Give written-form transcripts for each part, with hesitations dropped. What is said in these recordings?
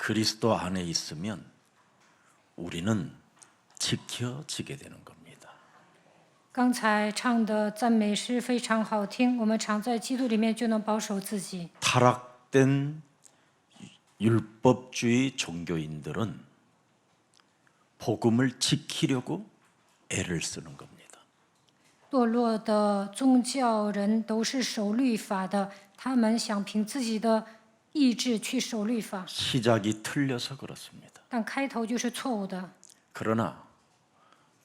그리스도 안에 있으면 우리는 지켜지게 되는 겁니다. 刚才唱的赞美诗非常好听，我们常在基督里面就能保守自己。 타락된 율법주의 종교인들은 복음을 지키려고 애를 쓰는 겁니다. 堕落的宗教人都是守律法的，他们想凭自己的意志去守律法， 시작이 틀려서 그렇습니다. 但开头就是错误的。 그러나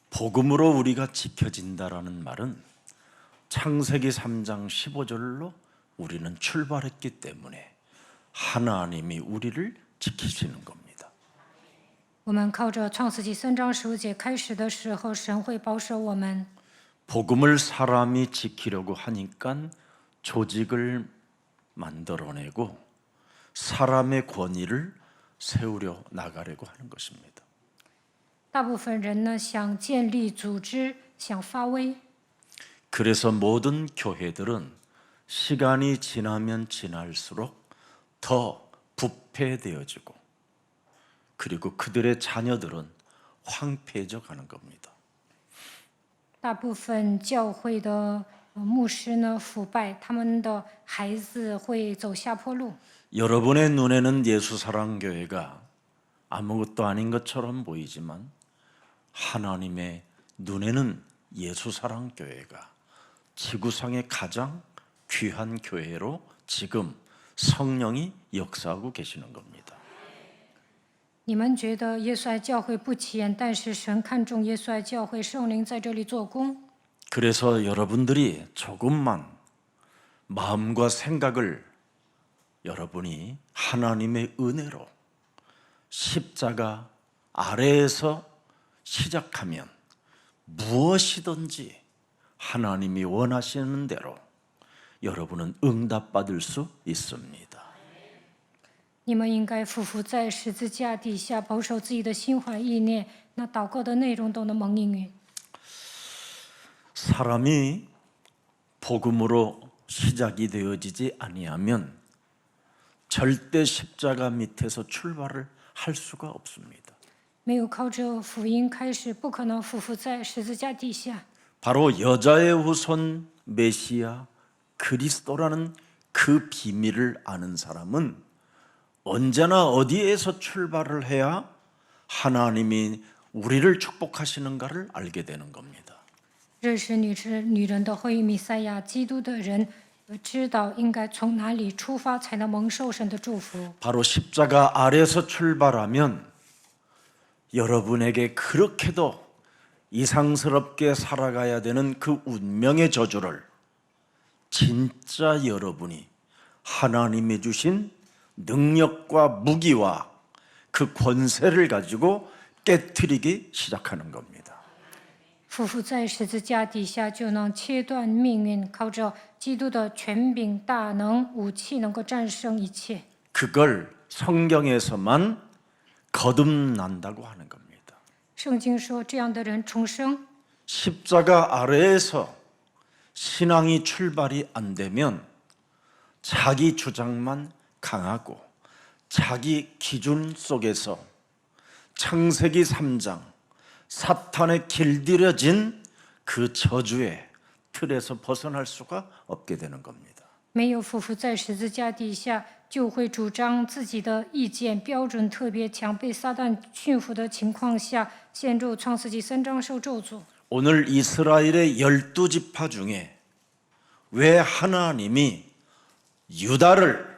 복음으로 우리가 지켜진다라는 말은 창세기 3장 15절로 우리는 출발했기 때문에 하나님이 우리를 지키시는 겁니다. 我们靠着创世纪3章15节开始的时候，神会保守我们。 복음을 사람이 지키려고 하니까 조직을 만들어내고 사람의 권위를 세우려 나가려고 하는 것입니다. 大部分人呢想建立组织，想发威， 그래서 모든 교회들은 시간이 지나면 지날수록 더 부패되어지고 그리고 그들의 자녀들은 황폐해져 가는 겁니다. 大部分教会的牧师呢腐败，他们的孩子会走下坡路。 여러분의 눈에는 예수사랑교회가 아무것도 아닌 것처럼 보이지만 하나님의 눈에는 예수사랑교회가 지구상의 가장 귀한 교회로 지금 성령이 역사하고 계시는 겁니다. 你们觉得耶稣爱教会不起眼，但是神看重耶稣爱教会，圣灵在这里做工。 그래서 여러분들이 조금만 마음과 생각을 여러분이 하나님의 은혜로 십자가 아래에서 시작하면 무엇이든지 하나님이 원하시는 대로 여러분은 응답받을 수 있습니다. 你们应该匍匐在十字架底下，保守自己的心怀意念，那祷告的内容都能蒙应允。 사람이 복음으로 시작이 되어지지 아니하면 절대 십자가 밑에서 출발을 할 수가 없습니다. 没有靠着福音开始，不可能匍匐在十字架底下。 바로 여자의 후손 메시아 그리스도라는 그 비밀을 아는 사람은 언제나 어디에서 출발을 해야 하나님이 우리를 축복하시는가를 알게 되는 겁니다. 认识女人的后裔弥赛亚基督的人，知道应该从哪里出发才能蒙受神的祝福。 바로 십자가 아래에서 출발하면 여러분에게 그렇게도 이상스럽게 살아가야 되는 그 운명의 저주를 진짜 여러분이 하나님이 주신 능력과 무기와 그 권세를 가지고 깨트리기 시작하는 겁니다. 匍匐在十字架底下就能切断命运，靠着基督的权柄、大能、武器，能够战胜一切。 그걸 성경에서만 거듭난다고 하는 겁니다. 圣经说，这样的人重生。 십자가 아래에서 신앙이 출발이 안 되면 자기 주장만 강하고 자기 기준 속에서 창세기 3장 사탄에 길들여진 그 저주의 틀에서 벗어날 수가 없게 되는 겁니다. 没有匍匐在十字架底下，就会主张自己的意见，标准特别强，被撒旦驯服的情况下，陷入创世纪3章受咒诅。 오늘 이스라엘의 12지파 중에 왜 하나님이 유다를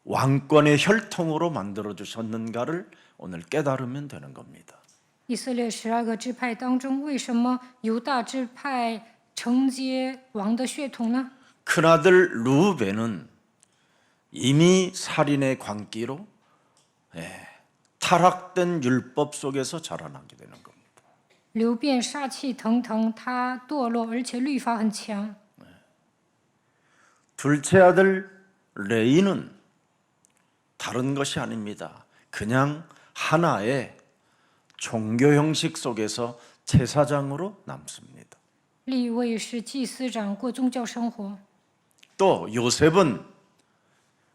왕권의 혈통으로 만들어 주셨는가를 오늘 깨달으면 되는 겁니다. 以色列12个支派当中，为什么犹大支派承接王的血统呢？ 큰아들 루벤은 이미 살인의 광기로 타락된 율법 속에서 자라나게 되는 겁니다. 流便杀气腾腾，他堕落，而且律法很强。 둘째 아들 레이는 다른 것이 아닙니다. 그냥 하나의 종교 형식 속에서 제사장으로 남습니다. 利位是祭司长，过宗教生活。 또 요셉은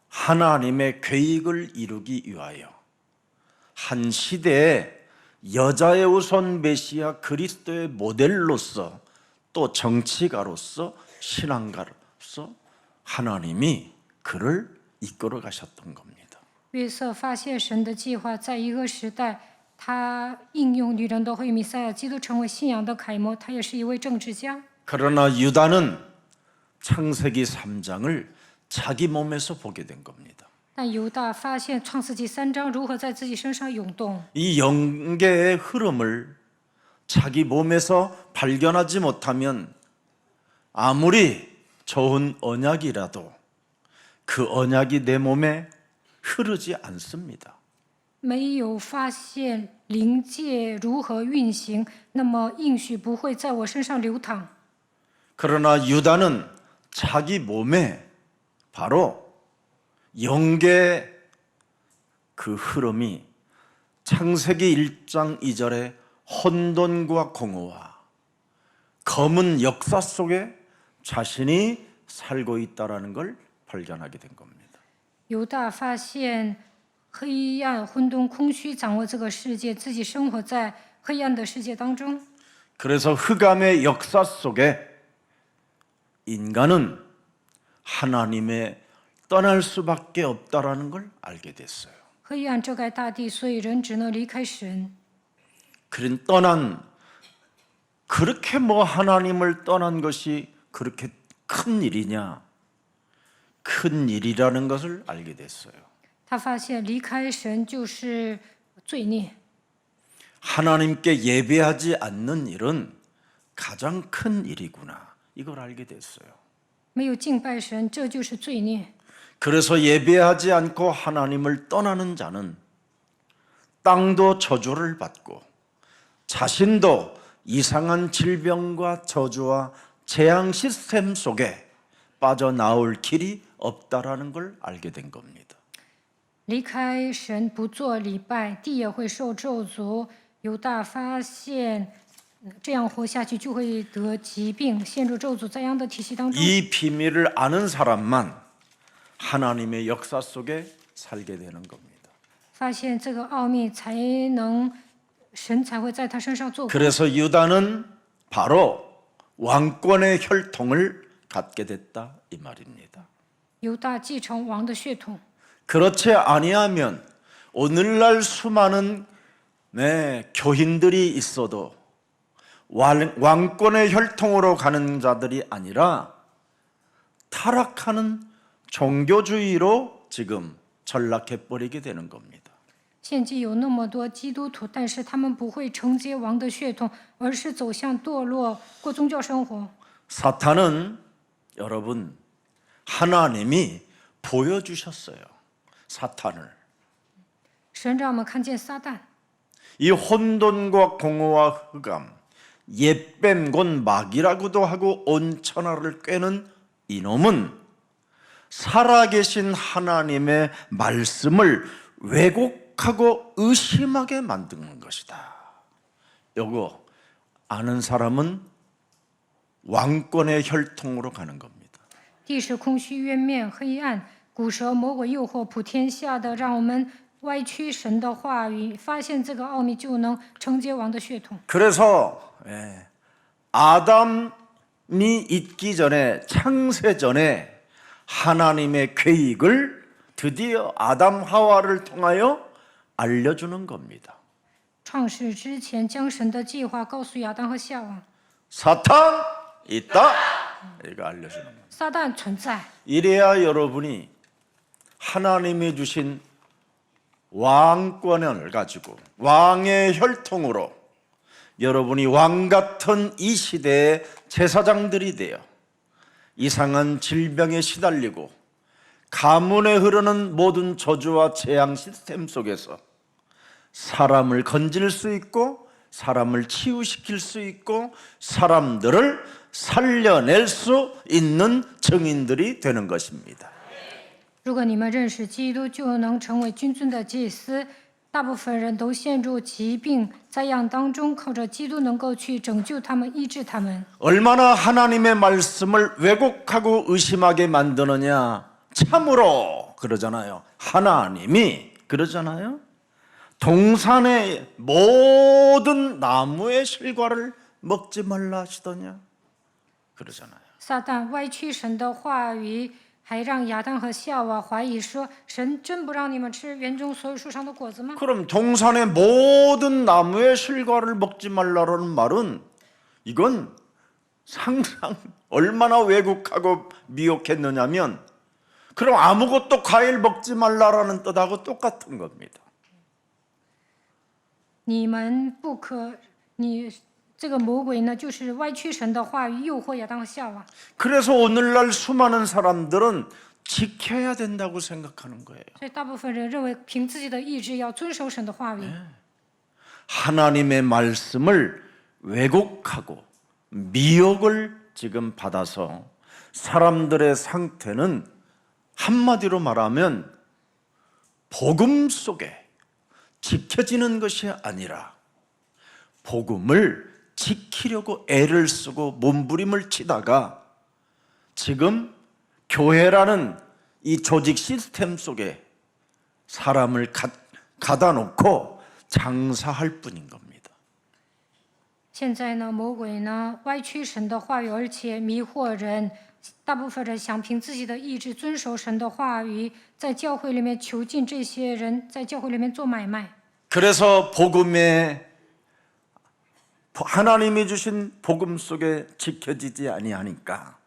하나님의 계획을 이루기 위하여 한 시대에 여자의 우선 메시아 그리스도의 모델로서 또 정치가로서 신앙가로서 하나님이 그를 이끌어 가셨던 겁니다. 约瑟发现神的计划，在一个时代，他应用女人的会弥赛亚基督成为信仰的楷模。他也是一位政治家。 그러나 유다는 창세기 3장을 자기 몸에서 보게 된 겁니다. 但犹大发现创世纪3章如何在自己身上涌动， 이 영계의 흐름을 자기 몸에서 발견하지 못하면 아무리 좋은 언약이라도 그 언약이 내 몸에 흐르지 않습니다. 没有发现灵界如何运行，那么应许不会在我身上流淌。 그러나 유다는 자기 몸에 바로 영계의 그 흐름이 창세기 1장 2절에 혼돈과 공허와 검은 역사 속에 자신이 살고 있다라는 걸 발견하게 된 겁니다. 犹大发现黑暗、混沌、空虚掌握这个世界，自己生活在黑暗的世界当中。 그래서 흑암의 역사 속에 인간은 하나님의 떠날 수밖에 없다라는 걸 알게 됐어요. 黑暗遮盖大地，所以人只能离开神。 그런 떠난 그렇게 뭐 하나님을 떠난 것이 그렇게 큰 일이냐? 큰 일이라는 것을 알게 됐어요. 他发现离开神就是罪孽， 하나님께 예배하지 않는 일은 가장 큰 일이구나. 이걸 알게 됐어요. 没有敬拜神，这就是罪孽。 그래서 예배하지 않고 하나님을 떠나는 자는 땅도 저주를 받고 자신도 이상한 질병과 저주와 재앙 시스템 속에 빠져나올 길이 없다라는 걸 알게 된 겁니다. 离开神不做礼拜，地也会受咒诅。犹大发现，这样活下去就会得疾病，陷入咒诅灾殃的体系当中。 이 비밀을 아는 사람만 하나님의 역사 속에 살게 되는 겁니다. 发现这个奥秘，神才会在他身上做工。 그래서 유다는 바로 왕권의 혈통을 갖게 됐다 이 말입니다. 犹大继承王的血统， 그렇지 아니하면 오늘날 수많은 교인들이 있어도 왕권의 혈통으로 가는 자들이 아니라 타락하는 종교주의로 지금 전락해 버리게 되는 겁니다. 现今有那么多基督徒，但是他们不会承接王的血统，而是走向堕落，过宗教生活。 사탄은 여러분 하나님이 보여주셨어요. 사탄을. 神让我们看见撒旦， 이 혼돈과 공허와 흑암, 옛뱀 곧 마귀라고도 하고 온 천하를 꿰는 이놈은 살아계신 하나님의 말씀을 왜곡하고 의심하게 만드는 것이다. 요거 아는 사람은 왕권의 혈통으로 가는 겁니다. 地是空虚、渊面、黑暗，古蛇魔鬼诱惑普天下的，让我们歪曲神的话语，发现这个奥秘，就能承接王的血统。 그래서 아담이 있기 전에 창세 전에 하나님의 계획을 드디어 아담 하와를 통하여 알려주는 겁니다. 创世之前，将神的计划告诉亚当和夏娃。 사탄 있다. 이거 알려주는 겁니다. 撒旦存在， 이래야 여러분이 하나님이 주신 왕권을 가지고 왕의 혈통으로 여러분이 왕 같은 이 시대의 제사장들이 되어 이상한 질병에 시달리고 가문에 흐르는 모든 저주와 재앙 시스템 속에서 사람을 건질 수 있고 사람을 치유시킬 수 있고 사람들을 살려낼 수 있는 증인들이 되는 것입니다. 如果你们认识基督，就能成为君尊的祭司。大部分人都陷入疾病灾殃当中，靠着基督能够去拯救他们、医治他们。 얼마나 하나님의 말씀을 왜곡하고 의심하게 만드느냐. 참으로 그러잖아요. 하나님이 그러잖아요. 동산의 모든 나무의 실과를 먹지 말라 하시더냐 그러잖아요. 撒旦歪曲神的话语，还让亚当和夏娃怀疑说：“神真不让你们吃园中所有树上的果子吗？” 그럼 동산의 모든 나무의 실과를 먹지 말라라는 말은 이건 상상 얼마나 왜곡하고 미혹했느냐면 그럼 아무것도 과일 먹지 말라라는 뜻하고 똑같은 겁니다. 你们不可，这个魔鬼呢，就是歪曲神的话语，诱惑亚当和夏娃。 그래서 오늘날 수많은 사람들은 지켜야 된다고 생각하는 거예요. 所以大部分人认为凭自己的意志要遵守神的话语， 하나님의 말씀을 왜곡하고 미혹을 지금 받아서 사람들의 상태는 한마디로 말하면 복음 속에 지켜지는 것이 아니라 복음을 지키려고 애를 쓰고 몸부림을 치다가 지금 교회라는 이 조직 시스템 속에 사람을 가다 놓고 장사할 뿐인 겁니다. 现在呢，魔鬼呢歪曲神的话语，而且迷惑人。大部分人想凭自己的意志遵守神的话语，在教会里面囚禁这些人，在教会里面做买卖。 그래서 복음에 하나님이 주신 복음 속에 지켜지지 아니하니까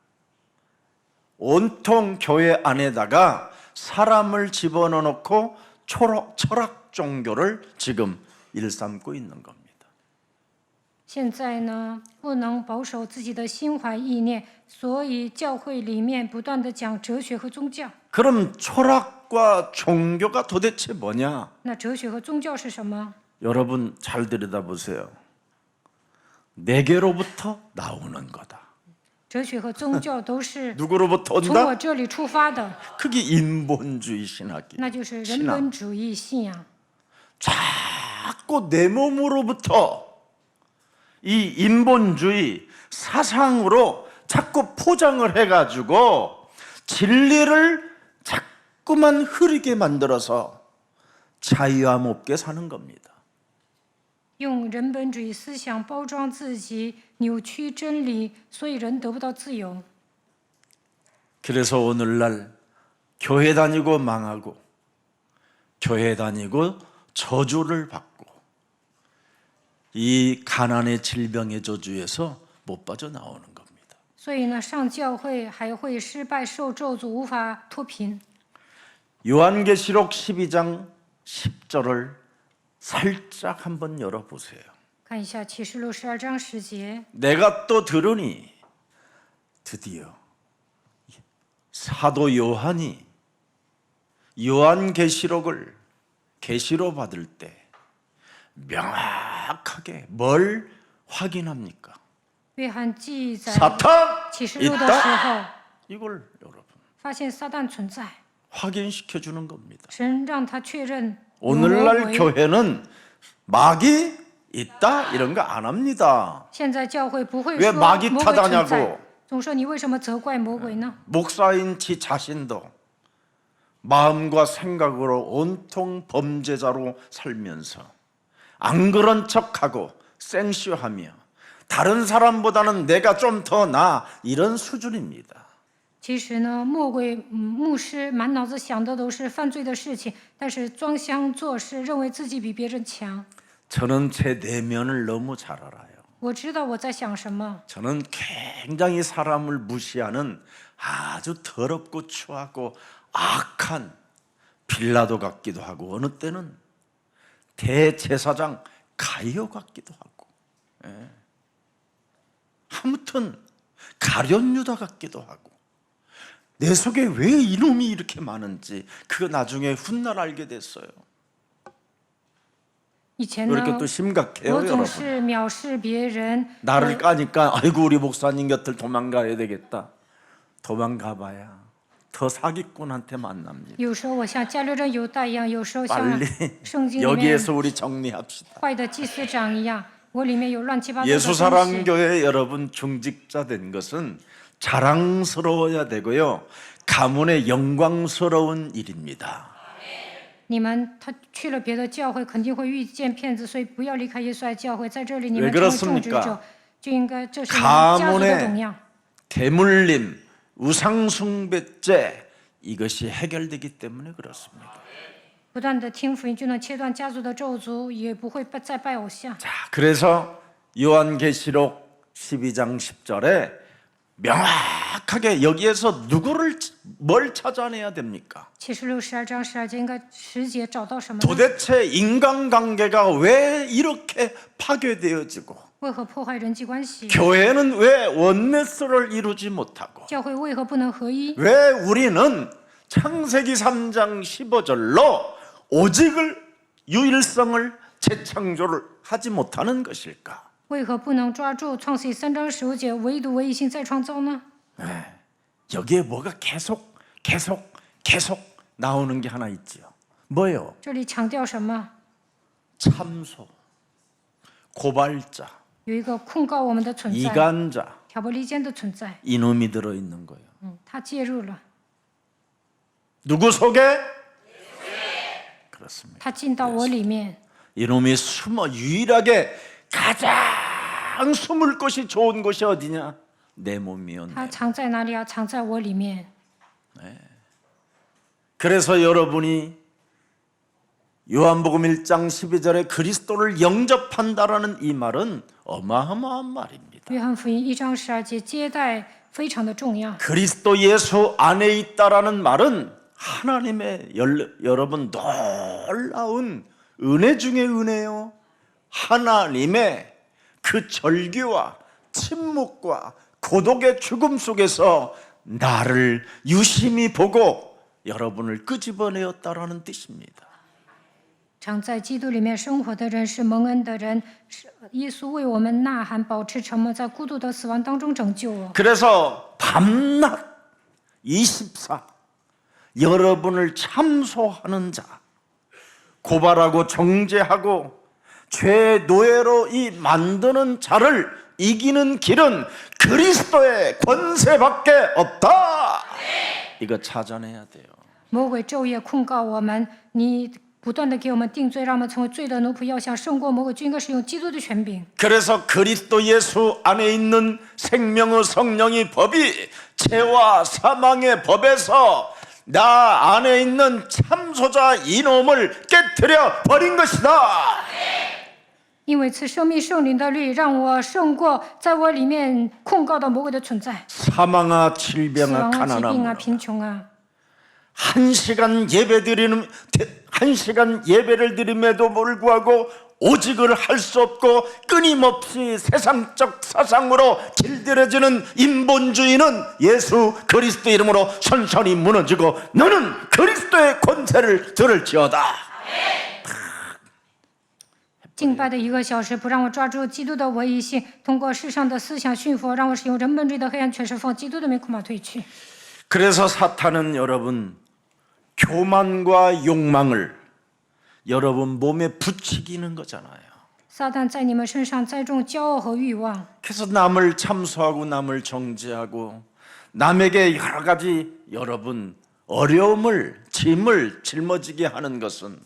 온통 교회 안에다가 사람을 집어넣고 철학 종교를 지금 일삼고 있는 겁니다. 现在呢，不能保守自己的心怀意念，所以教会里面不断的讲哲学和宗教。 그럼 철학과 종교가 도대체 뭐냐? 那哲学和宗教是什么？ 여러분 잘 들여다보세요. 내게로부터 나오는 거다. 哲学和宗教都是 누구로부터 从我 온다? 这里出发的， 그게 인본주의 신학이에요. 那就是人本主义信仰。 자꾸 내 몸으로부터 이 인본주의 사상으로 자꾸 포장을 해가지고 진리를 자꾸만 흐리게 만들어서 자유함 없게 사는 겁니다. 用人本主义思想包装自己，扭曲真理，所以人得不到自由。 그래서 오늘날 교회 다니고 망하고 교회 다니고 저주를 받고 이 가난의 질병의 저주에서 못 빠져나오는 겁니다. 所以呢，上教会还会失败、受咒诅，无法脱贫。 요한계시록 12장 10절을 살짝 한번 열어보세요. 看一下启示录12章10节， 내가 또 들으니 드디어 사도 요한이 요한계시록을 계시로 받을 때 명확하게 뭘 확인합니까? 约翰记载 사탄 启示录的时 있다. 候， 이걸 여러분 发现撒旦存在， 확인시켜 주는 겁니다. 神让他确认有魔 오늘날 鬼。 교회는 마귀 있다 이런 거 안 합니다. 现在教会不会 왜 说 마귀 魔鬼存 탓하냐고 在，总说你为什么责怪魔鬼呢？ 목사인 지 자신도 마음과 생각으로 온통 범죄자로 살면서 안 그런 척하고 생쇼하며 다른 사람보다는 내가 좀 더 나아 이런 수준입니다. 其实呢，魔鬼牧师满脑子想的都是犯罪的事情，但是装腔作势，认为自己比别人强。 저는 제 내면을 너무 잘 알아요. 我知道我在想什么， 저는 굉장히 사람을 무시하는 아주 더럽고 추하고 악한 빌라도 같기도 하고 어느 때는 대제사장 가이오 같기도 하고 아무튼 가룟 유다 같기도 하고 내 속에 왜 이놈이 이렇게 많은지 그거 나중에 훗날 알게 됐어요. 以前 왜 呢 이렇게 또 심각해요 我总 여러분. 是藐视别人， 나를 까니까 아이고 우리 목사님 곁을 도망가야 되겠다. 도망가봐야 더 사기꾼한테 만납니다. 有时候我像加略人犹大一样，有时候像 빨리 圣经里面 여기에서 우리 정리합시다. 坏的祭司长一样，我里面有乱七八糟的东西。 예수사랑교회 여러분 중직자 된 것은 자랑스러워야 되고요. 가문의 영광스러운 일입니다. 你们他去了别的教会，肯定会遇见骗子，所以不要离开耶稣爱教会。在这里，你们 왜 成为种植 그렇습니까? 者，就应该这是你们家族的 가문의 荣耀。 대물림, 우상숭배죄 이것이 해결되기 때문에 그렇습니다. 不断的听福音，就能切断家族的咒诅，也不会再拜偶像。 자, 그래서 요한계시록 12장 10절에 명확하게 여기에서 뭘 찾아내야 됩니까? 启示录12章12节应该10节找到什么呢？ 도대체 인간관계가 왜 이렇게 파괴되어지고 为何破坏人际关系？ 교회는 왜 원네스를 이루지 못하고 教会为何不能合一？ 왜 우리는 창세기 3장 15절로 오직을 유일성을 재창조를 하지 못하는 것일까? 为何不能抓住创世记3章15节唯独唯一性再创造呢？ 여기에 뭐가 계속 나오는 게 하나 있지요. 뭐요? 这里强调什么？ 참소, 고발자, 有一个控告我们的存在， 이간자 挑拨离间的存在。 이놈이 들어있는 거예요. 他介入了， 누구 속에? 그렇습니다. 他进到我里面。 이놈이 숨어 유일하게 가장 숨을 곳이 좋은 곳이 어디냐? 내 몸이요. 他藏在哪里啊？藏在我里面。 그래서 여러분이 요한복음 1장 12절에 그리스도를 영접한다라는 이 말은 어마어마한 말입니다. 约翰福音1章12节，接待非常的重要。 그리스도 예수 안에 있다라는 말은 하나님의 여러분 놀라운 은혜 중에 은혜요. 하나님의 그 절규와 침묵과 고독의 죽음 속에서 나를 유심히 보고 여러분을 끄집어내었다라는 뜻입니다. 常在基督里面生活的人是蒙恩的人，是耶稣为我们呐喊，保持沉默，在孤独的死亡当中拯救我。 그래서 밤낮 24 여러분을 참소하는 자, 고발하고 정죄하고 죄의 노예로 이 만드는 자를 이기는 길은 그리스도의 권세밖에 없다. 이거 찾아내야 돼요. 魔鬼昼夜控告我们，你不断的给我们定罪，让我们成为罪的奴仆。要想胜过魔鬼，就应该使用基督的权柄。 그래서 그리스도 예수 안에 있는 생명의 성령의 법이 죄와 사망의 법에서 나 안에 있는 참소자 이놈을 깨뜨려 버린 것이다. 因为赐生命圣灵的律，让我胜过在我里面控告的魔鬼的存在， 사망아 死 질병아 亡啊、疾病啊、 가난함. 贫穷啊。 한 시간 예배를 드림에도 불구하고 오직을 할 수 없고 끊임없이 세상적 사상으로 길들여지는 인본주의는 예수 그리스도 이름으로 선선히 무너지고 너는 그리스도의 권세를 들을지어다. 敬拜的1个小时，不让我抓住基督的唯一性，通过世上的思想驯服，让我使用人本主义的黑暗权势，奉基督的名恐怕退去。 그래서 사탄은 여러분 교만과 욕망을 여러분 몸에 부추기는 거잖아요. 撒旦在你们身上栽种骄傲和欲望， 그래서 남을 참소하고 남을 정죄하고 남에게 여러 가지 여러분 어려움을 짐을 짊어지게 하는 것은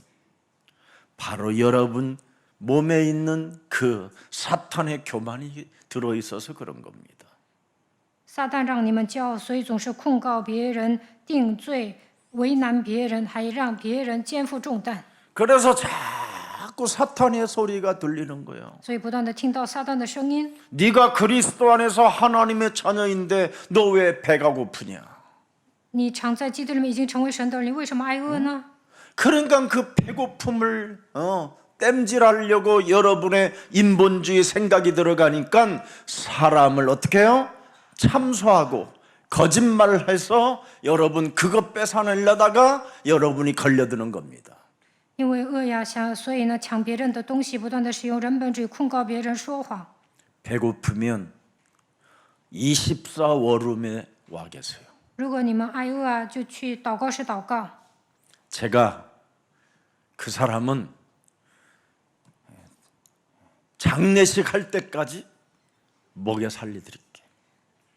바로 여러분 몸에 있는 그 사탄의 교만이 들어있어서 그런 겁니다. 撒旦让你们骄傲，所以总是控告别人、定罪、为难别人，还让别人肩负重担， 그래서 자꾸 사탄의 소리가 들리는 거예요. 所以不断的听到撒旦的声音。 네가 그리스도 안에서 하나님의 자녀인데 너 왜 배가 고프냐? 你常在基督里面已经成为神的人，你为什么挨饿呢？ 그러니까 그 배고픔을 땜질하려고 여러분의 인본주의 생각이 들어가니까 사람을 어떻게 해요? 참소하고 거짓말을 해서 여러분 그것 뺏어내려다가 여러분이 걸려드는 겁니다. 因为饿呀想，所以呢抢别人的东西，不断的使用人本主义控告别人说谎。 배고프면 24워룸에 와 계세요. 如果你们挨饿啊，就去祷告室祷告。 제가 그 사람은 장례식 할 때까지 먹여 살려드릴게.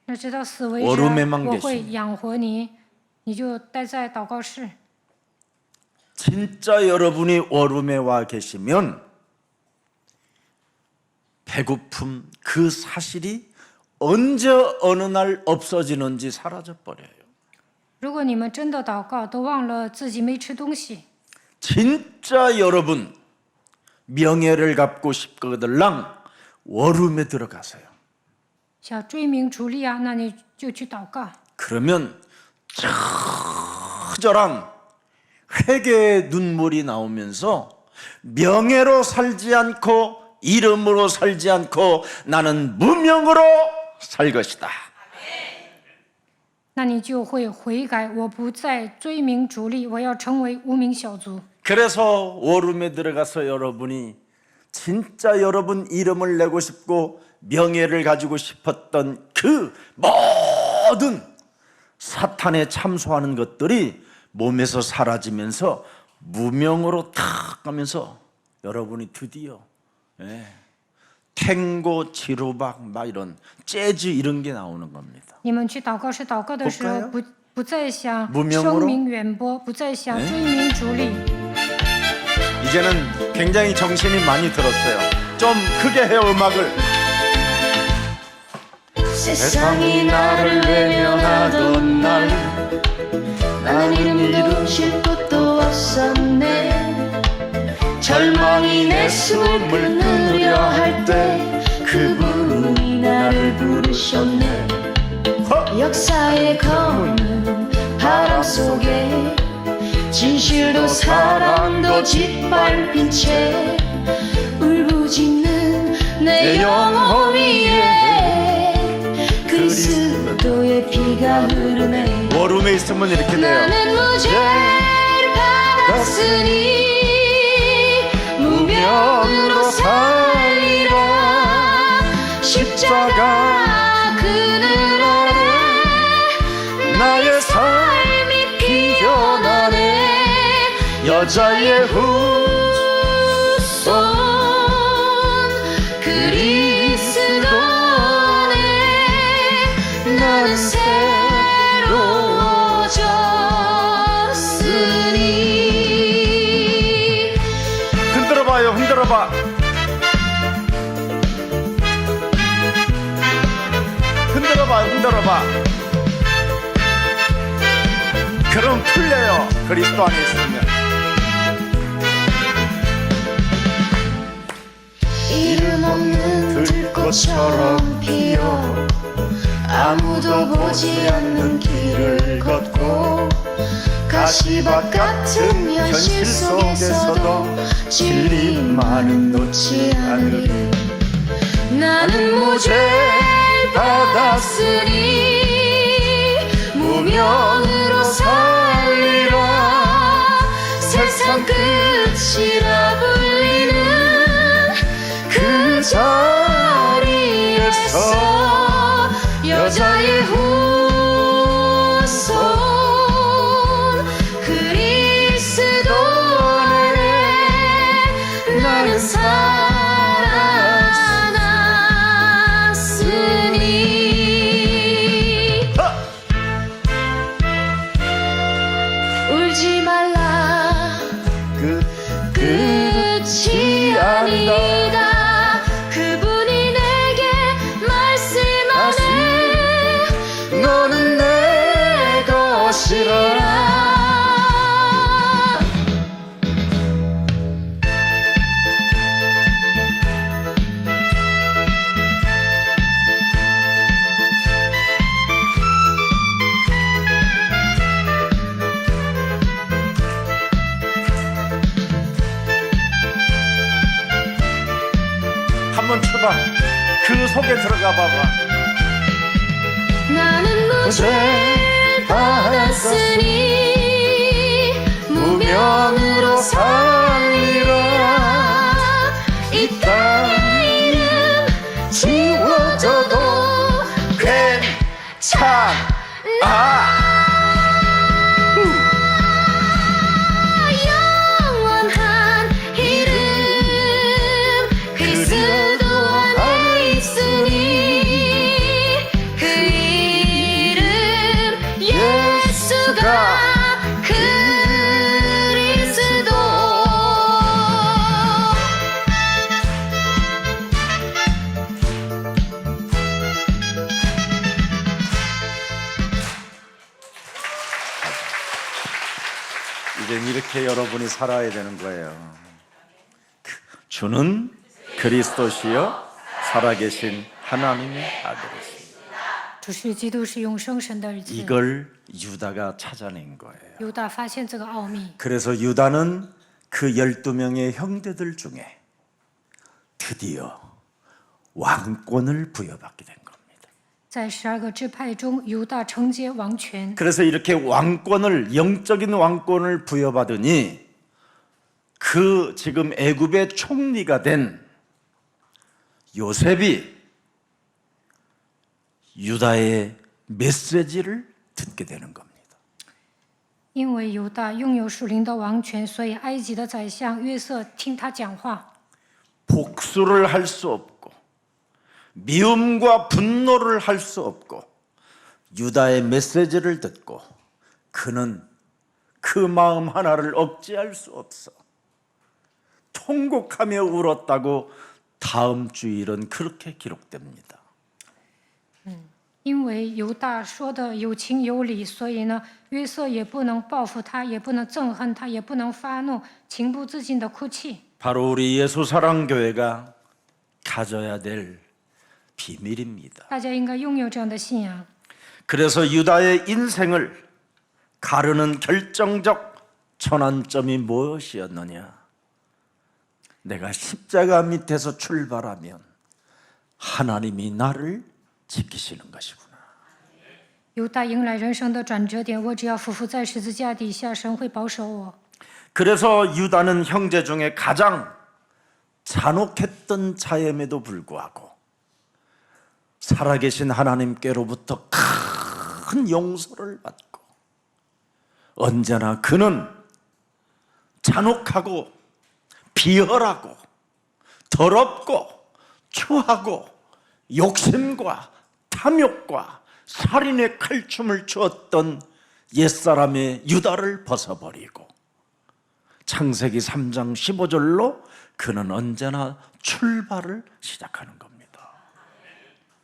那直到死为止啊， 워룸에만 我 계십니다 会养活你，你就待在祷告室。 진짜 여러분이 워룸에 와 계시면 배고픔 그 사실이 언제 어느 날 없어지는지 사라져 버려요. 如果你们真的祷告，都忘了自己没吃东西， 진짜 여러분 명예를 갖고 싶거들랑 워룸에 들어가세요. 想追名逐利啊，那你就去祷告。 그러면 처절한 회개의 눈물이 나오면서 명예로 살지 않고 이름으로 살지 않고 나는 무명으로 살 것이다. 那你就会悔改，我不再追名逐利，我要成为无名小卒。 그래서 워룸에 들어가서 여러분이 진짜 여러분 이름을 내고 싶고 명예를 가지고 싶었던 그 모든 사탄에 참소하는 것들이 몸에서 사라지면서 무명으로 탁 가면서 여러분이 드디어 탱고, 지루박, 막 이런 재즈 이런 게 나오는 겁니다. 你们去祷告时，祷告的时候 볼까요 不再想 무명으로 声名远播，不再想追名逐利。 이제는 굉장히 정신이 많이 들었어요. 좀 크게 해요 음악을. 세상이 나를 외면하던 날 나는 이름도 쉴 곳도 없었네. 절망이 내 숨을 누려 할 때 그분이 나를 부르셨네. 역사의 검은 바람 속에 진실도 사랑도 짓밟힌 채 울부짖는 내 영혼 위에 그리스도의 피가 흐르네. 워룸에 있으면 이렇게 돼요. 나는 무죄를 받았으니 무명으로 살리라. 십자가 그늘 아래 나의 삶이 피어나네. 여자의 후손 그리스도 안에 나는 새로워졌으니. 흔들어봐요 흔들어봐. 흔들어봐. 그럼 풀려요. 그리스도 안에 있으면. 이름 없는 들꽃처럼 피어 아무도 보지 않는 길을 걷고 가시밭 같은 현실 속에서도 진리만은 놓지 않으리. 나는 무죄를 받았으니 무명으로 살리라. 세상 끝이라 불리는 그 자리에서 여자의 후손 그리스도 안에 나는 살아났으니. 울지 말라 끝이 아니다. 그분이 내게 말씀하네. 너는 내 것이라. 한번 쳐봐. 그 속에 들어가 봐봐. 나는 무죄를 받았으니 무명으로 살리라. 이 땅 이름 지워져도 괜찮아. 영원한 이름 그리스도 안에 있으니 그 이름 예수가 그리스도 이렇게 여러분이 살아야 되는 거예요. 주는 그리스도시요 살아계신 하나님의 아들이십니다. 主是基督，是永生神的儿子。 이걸 유다가 찾아낸 거예요. 犹大发现这个奥秘， 그래서 유다는 그 12명의 형제들 중에 드디어 왕권을 부여받게 된 겁니다. 在12个支派中，犹大承接王权。 그래서 이렇게 왕권을 영적인 왕권을 부여받으니 그 지금 애굽의 총리가 된 요셉이 유다의 메시지를 듣게 되는 겁니다. 因为犹大拥有属灵的王权，所以埃及的宰相约瑟听他讲话。 복수를 할 수 없고 미움과 분노를 할 수 없고 유다의 메시지를 듣고 그는 그 마음 하나를 억제할 수 없어 통곡하며 울었다고 다음 주일은 그렇게 기록됩니다. 因为犹大说的有情有理，所以呢，约瑟也不能报复他，也不能憎恨他，也不能发怒，情不自禁的哭泣。 바로 우리 예수사랑교회가 가져야 될 비밀입니다. 大家应该拥有这样的信仰。 그래서 유다의 인생을 가르는 결정적 전환점이 무엇이었느냐? 내가 십자가 밑에서 출발하면 하나님이 나를 지키시는 것이구나. 犹大迎来人生的转折点，我只要匍匐在十字架底下，神会保守我。 그래서 유다는 형제 중에 가장 잔혹했던 자임에도 불구하고 살아계신 하나님께로부터 큰 용서를 받고 언제나 그는 잔혹하고 비열하고 더럽고 추하고 욕심과 탐욕과 살인의 칼춤을 추었던 옛사람의 유다를 벗어버리고 창세기 3장 15절로 그는 언제나 출발을 시작하는 겁니다.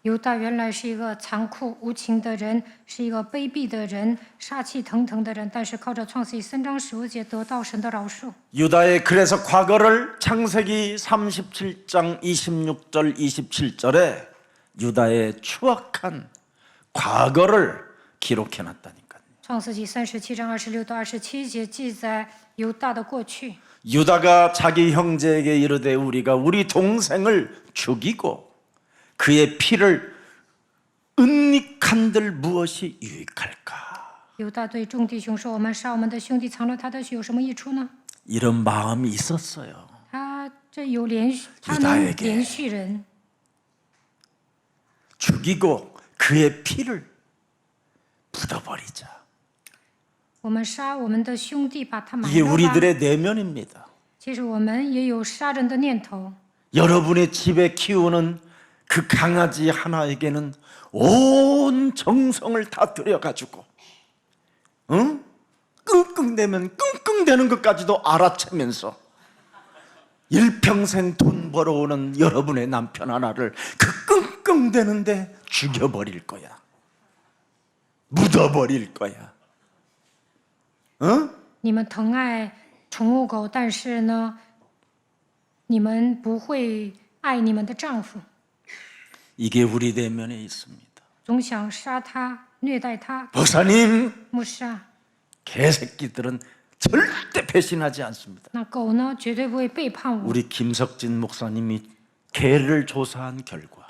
犹大原来是一个残酷无情的人，是一个卑鄙的人，杀气腾腾的人，但是靠着创世记3章15节得到神的饶恕。 유다의 그래서 과거를 창세기 37장 26절 27절에 유다의 추악한 과거를 기록해 놨다니까요. 创世纪37章26到27节记载犹大的过去。 유다가 자기 형제에게 이르되 우리가 우리 동생을 죽이고 그의 피를 은닉한들 무엇이 유익할까? 犹大对众弟兄说：“我们杀我们的兄弟，藏了他的血，有什么益处呢？ 이런 마음이 있었어요. 他这有连续，他 유다에게 能连续人， 죽이고 그의 피를 묻어버리자. 我们杀我们的兄弟，把他埋 이게 了吧。 우리들의 내면입니다. 其实我们也有杀人的念头。 여러분의 집에 키우는 그 강아지 하나에게는 온 정성을 다 들여가지고 응? 끙끙대면 끙끙대는 것까지도 알아채면서 일평생 돈 벌어오는 여러분의 남편 하나를 그 끙끙대는데 죽여버릴 거야. 묻어버릴 거야. 응? 你们疼爱宠物狗，但是呢，你们不会爱你们的丈夫， 이게 우리 내면에 있습니다. 总想杀他、虐待他。 목사님, 牧师啊， 개새끼들은 절대 배신하지 않습니다. 那狗呢，绝对不会背叛我。 우리 김석진 목사님이 개를 조사한 결과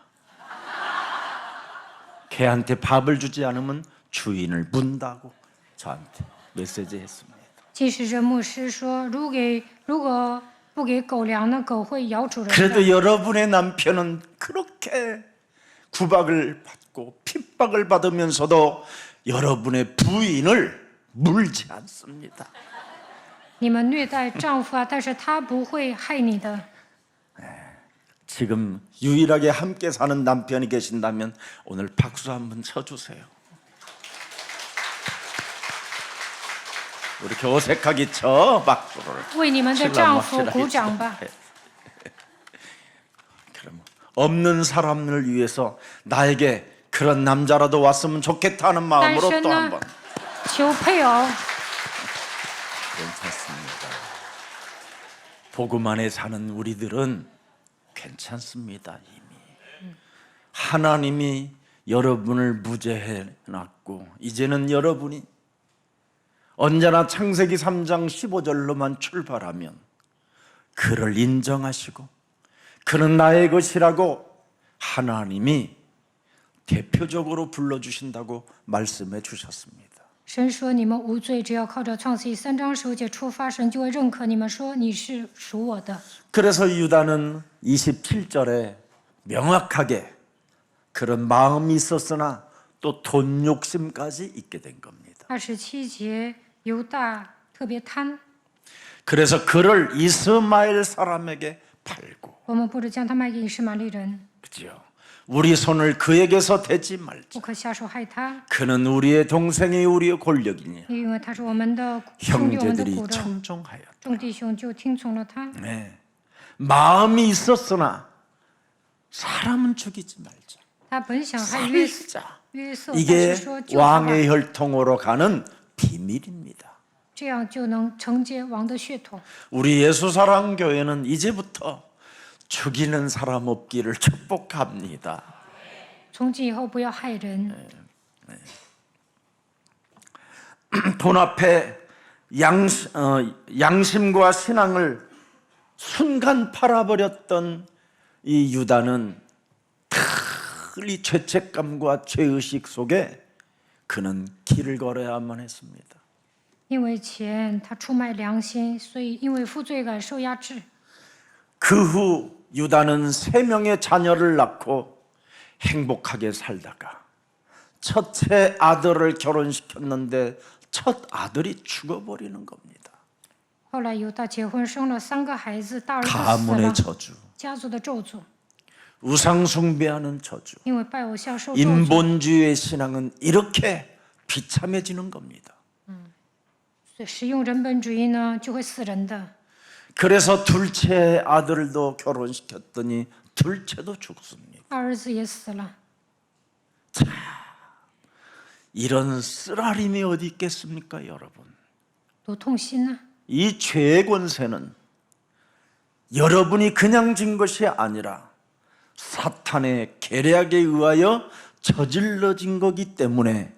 개한테 밥을 주지 않으면 주인을 문다고 저한테 메시지 했습니다. 即使这牧师说，如果不给狗粮呢，狗会咬主人的。 그래도 여러분의 남편은 그렇게 구박을 받고 핍박을 받으면서도 여러분의 부인을 물지 않습니다. 你们虐待丈夫啊，但是他不会害你的。 지금 유일하게 함께 사는 남편이 계신다면 오늘 박수 한번 쳐주세요. 이렇게 어색하게 쳐 박수를. 为你们的丈夫鼓掌吧。 그럼 없는 사람을 위해서 나에게 그런 남자라도 왔으면 좋겠다 하는 单 마음으로 身 또 呢 한번 ，求配偶。 괜찮습니다. 복음 안에 사는 우리들은 괜찮습니다. 이미 하나님이 여러분을 무죄해 놨고 이제는 여러분이 언제나 창세기 3장 15절로만 출발하면 그를 인정하시고 그는 나의 것이라고 하나님이 대표적으로 불러주신다고 말씀해 주셨습니다. 神说你们无罪，只要靠着创世记3章15节出发，神就会认可你们，说你是属我的。 그래서 유다는 27절에 명확하게 그런 마음이 있었으나 또 돈 욕심까지 있게 된 겁니다. 27节，犹大特别贪， 그래서 그를 이스마엘 사람에게 팔고 我们不是将他卖给以实玛利人， 그죠? 우리 손을 그에게서 대지 말자. 不可下手害他， 그는 우리의 동생이 우리의 권력이니 因为他是我们的兄弟，我们的 형제들이 骨肉。 청종하였다. 众弟兄就听从了他。 네. 마음이 있었으나 사람은 죽이지 말자. 他本想害约 살자. 瑟，但 이게 是说救他吧， 왕의 혈통으로 가는 비밀입니다. 这样就能承接王的血统。 우리 예수사랑교회는 이제부터 죽이는 사람 없기를 축복합니다. 从今以后不要害人， 돈 앞에 양심과 신앙을 순간 팔아버렸던 이 유다는 이 죄책감과 죄의식 속에 그는 길을 걸어야만 했습니다. 因为钱他出卖良心，所以因为负罪感受压制。 그 후 유다는 3명의 자녀를 낳고 행복하게 살다가 첫째 아들을 결혼시켰는데 첫 아들이 죽어버리는 겁니다. 后来犹大结婚生了3个孩子，大儿子死 가문의 了， 저주, 家族的咒诅， 우상숭배하는 저주, 因为拜偶像受咒诅。 인본주의의 신앙은 이렇게 비참해지는 겁니다. 所以使用人本主义呢，就会死人的。 그래서 둘째 아들도 결혼시켰더니 둘째도 죽습니다. 二儿子也死了。 이런 쓰라림이 어디 있겠습니까, 여러분? 多痛心呐！ 이 죄의 권세는 여러분이 그냥 진 것이 아니라 사탄의 계략에 의하여 저질러진 거기 때문에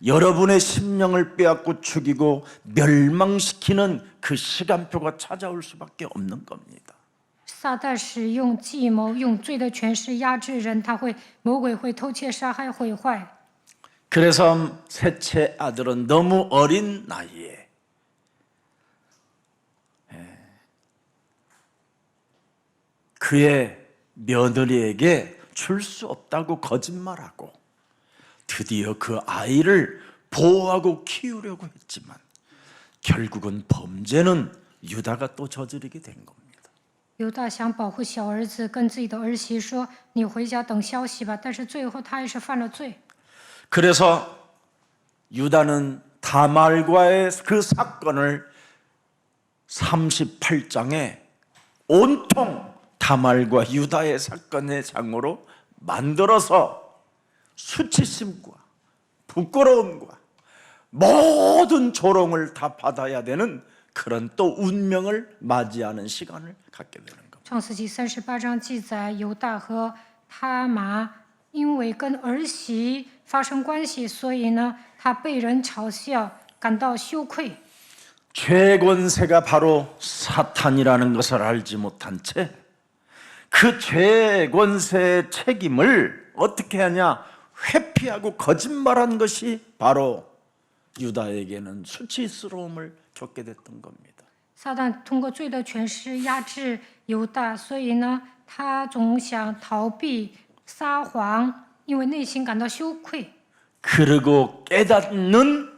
여러분의 심령을 빼앗고 죽이고 멸망시키는 그 시간표가 찾아올 수밖에 없는 겁니다. 撒旦使用计谋，用罪的权势压制人，魔鬼会偷窃、杀害、毁坏。 그래서 셋째 아들은 너무 어린 나이에 그의 며느리에게 줄 수 없다고 거짓말하고 드디어 그 아이를 보호하고 키우려고 했지만 결국은 범죄는 유다가 또 저지르게 된 겁니다. 犹大想保护小儿子，跟自己的儿媳说：“你回家等消息吧。”但是最后他也是犯了罪。 그래서 유다는 다말과의 그 사건을 38장에 온통 다말과 유다의 사건의 장으로 만들어서 수치심과 부끄러움과 모든 조롱을 다 받아야 되는 그런 또 운명을 맞이하는 시간을 갖게 되는 겁니다. 创世纪38章记载，犹大和他玛因为跟儿媳发生关系，所以呢，他被人嘲笑，感到羞愧。 죄권세가 바로 사탄이라는 것을 알지 못한 채 그 죄권세의 책임을 어떻게 하냐 회피하고 거짓말한 것이 바로 유다에게는 수치스러움을 겪게 됐던 겁니다. 撒旦通过罪的权势压制犹大，所以呢，他总想逃避、撒谎，因为内心感到羞愧。 그리고 깨닫는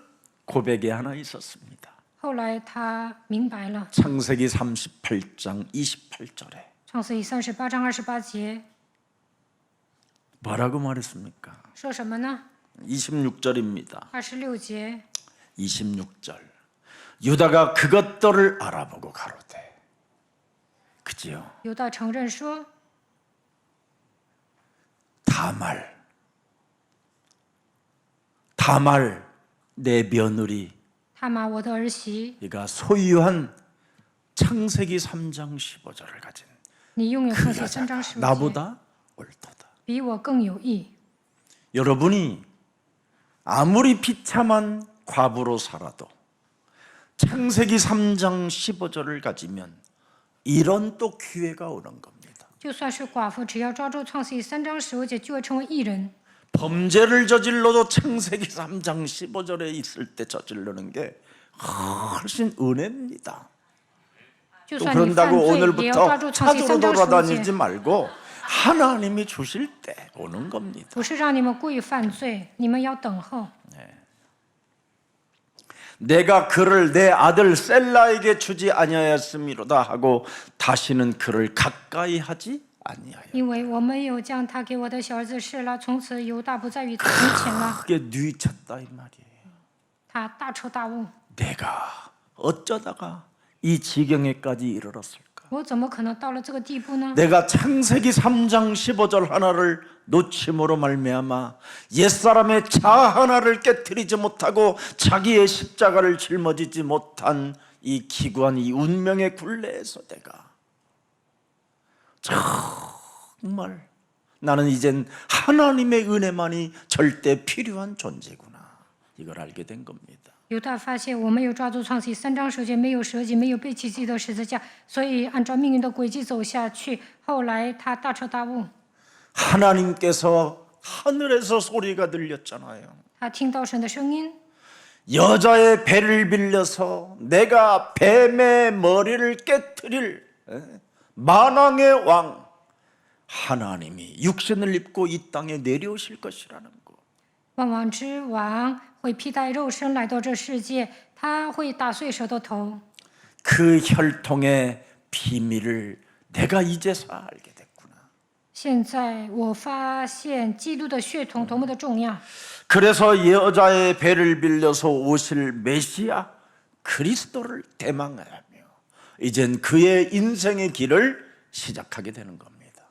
고백이 하나 있었습니다. 后来他明白了， 창세기 38장 28절에 创世纪38章28节 뭐라고 말했습니까? 说什么呢？ 26절입니다. 26节， 26절. 유다가 그것들을 알아보고 가로되. 그지요? 犹大承认说， 다말 내 며느리 他玛我的儿媳， 네가 소유한 창세기 3장 15절을 가진 你拥有 그 创世3章 여자가 15节， 나보다 옳도다. 比我更有义。 여러분이 아무리 비참한 과부로 살아도 창세기 3장 15절을 가지면 이런 또 기회가 오는 겁니다. 就算是寡妇，只要抓住创世记3章15节，就会成为义人。 범죄를 저질러도 창세기 3장 15절에 있을 때 저지르는 게 훨씬 은혜입니다. 就 또 算你犯 그런다고 罪，也要 오늘부터 抓住创世记 찾으러 3章15 돌아다니지 节。 말고 하나님이 주실 때 오는 겁니다. 不是让你们故意犯罪，你们要等候。 내가 그를 내 아들 셀라에게 주지 아니하였음이로다 하고 다시는 그를 가까이 하지 아니하여. 因为我没有将他给我的小儿子示了，从此犹大不再与他同寝了。 크게 뉘쳤다 이 말이에요. 他大彻大悟， 내가 어쩌다가 이 지경에까지 이르렀을까? 我怎么可能到了这个地步呢？ 내가 창세기 3장 15절 하나를 놓침으로 말미암아 옛사람의 자아 하나를 깨트리지 못하고 자기의 십자가를 짊어지지 못한 이 기구한 이 운명의 굴레에서 내가 정말 나는 이젠 하나님의 은혜만이 절대 필요한 존재구나. 이걸 알게 된 겁니다. 犹大发现我没有抓住创世记3章15节，没有舍己，没有背起自己的十字架，所以按照命运的轨迹走下去。后来他大彻大悟， 하나님께서 하늘에서 소리가 들렸잖아요. 他听到神的声音， 여자의 배를 빌려서 내가 뱀의 머리를 깨트릴 만왕의 왕 하나님이 육신을 입고 이 땅에 내려오실 것이라는 거. 万王之王会披戴肉身来到这世界，他会打碎蛇的头。 그 혈통의 비밀을 내가 이제서 알게 됐구나. 现在我发现基督的血统多么的重要， 그래서 여자의 배를 빌려서 오실 메시아 그리스도를 대망하며 이젠 그의 인생의 길을 시작하게 되는 겁니다.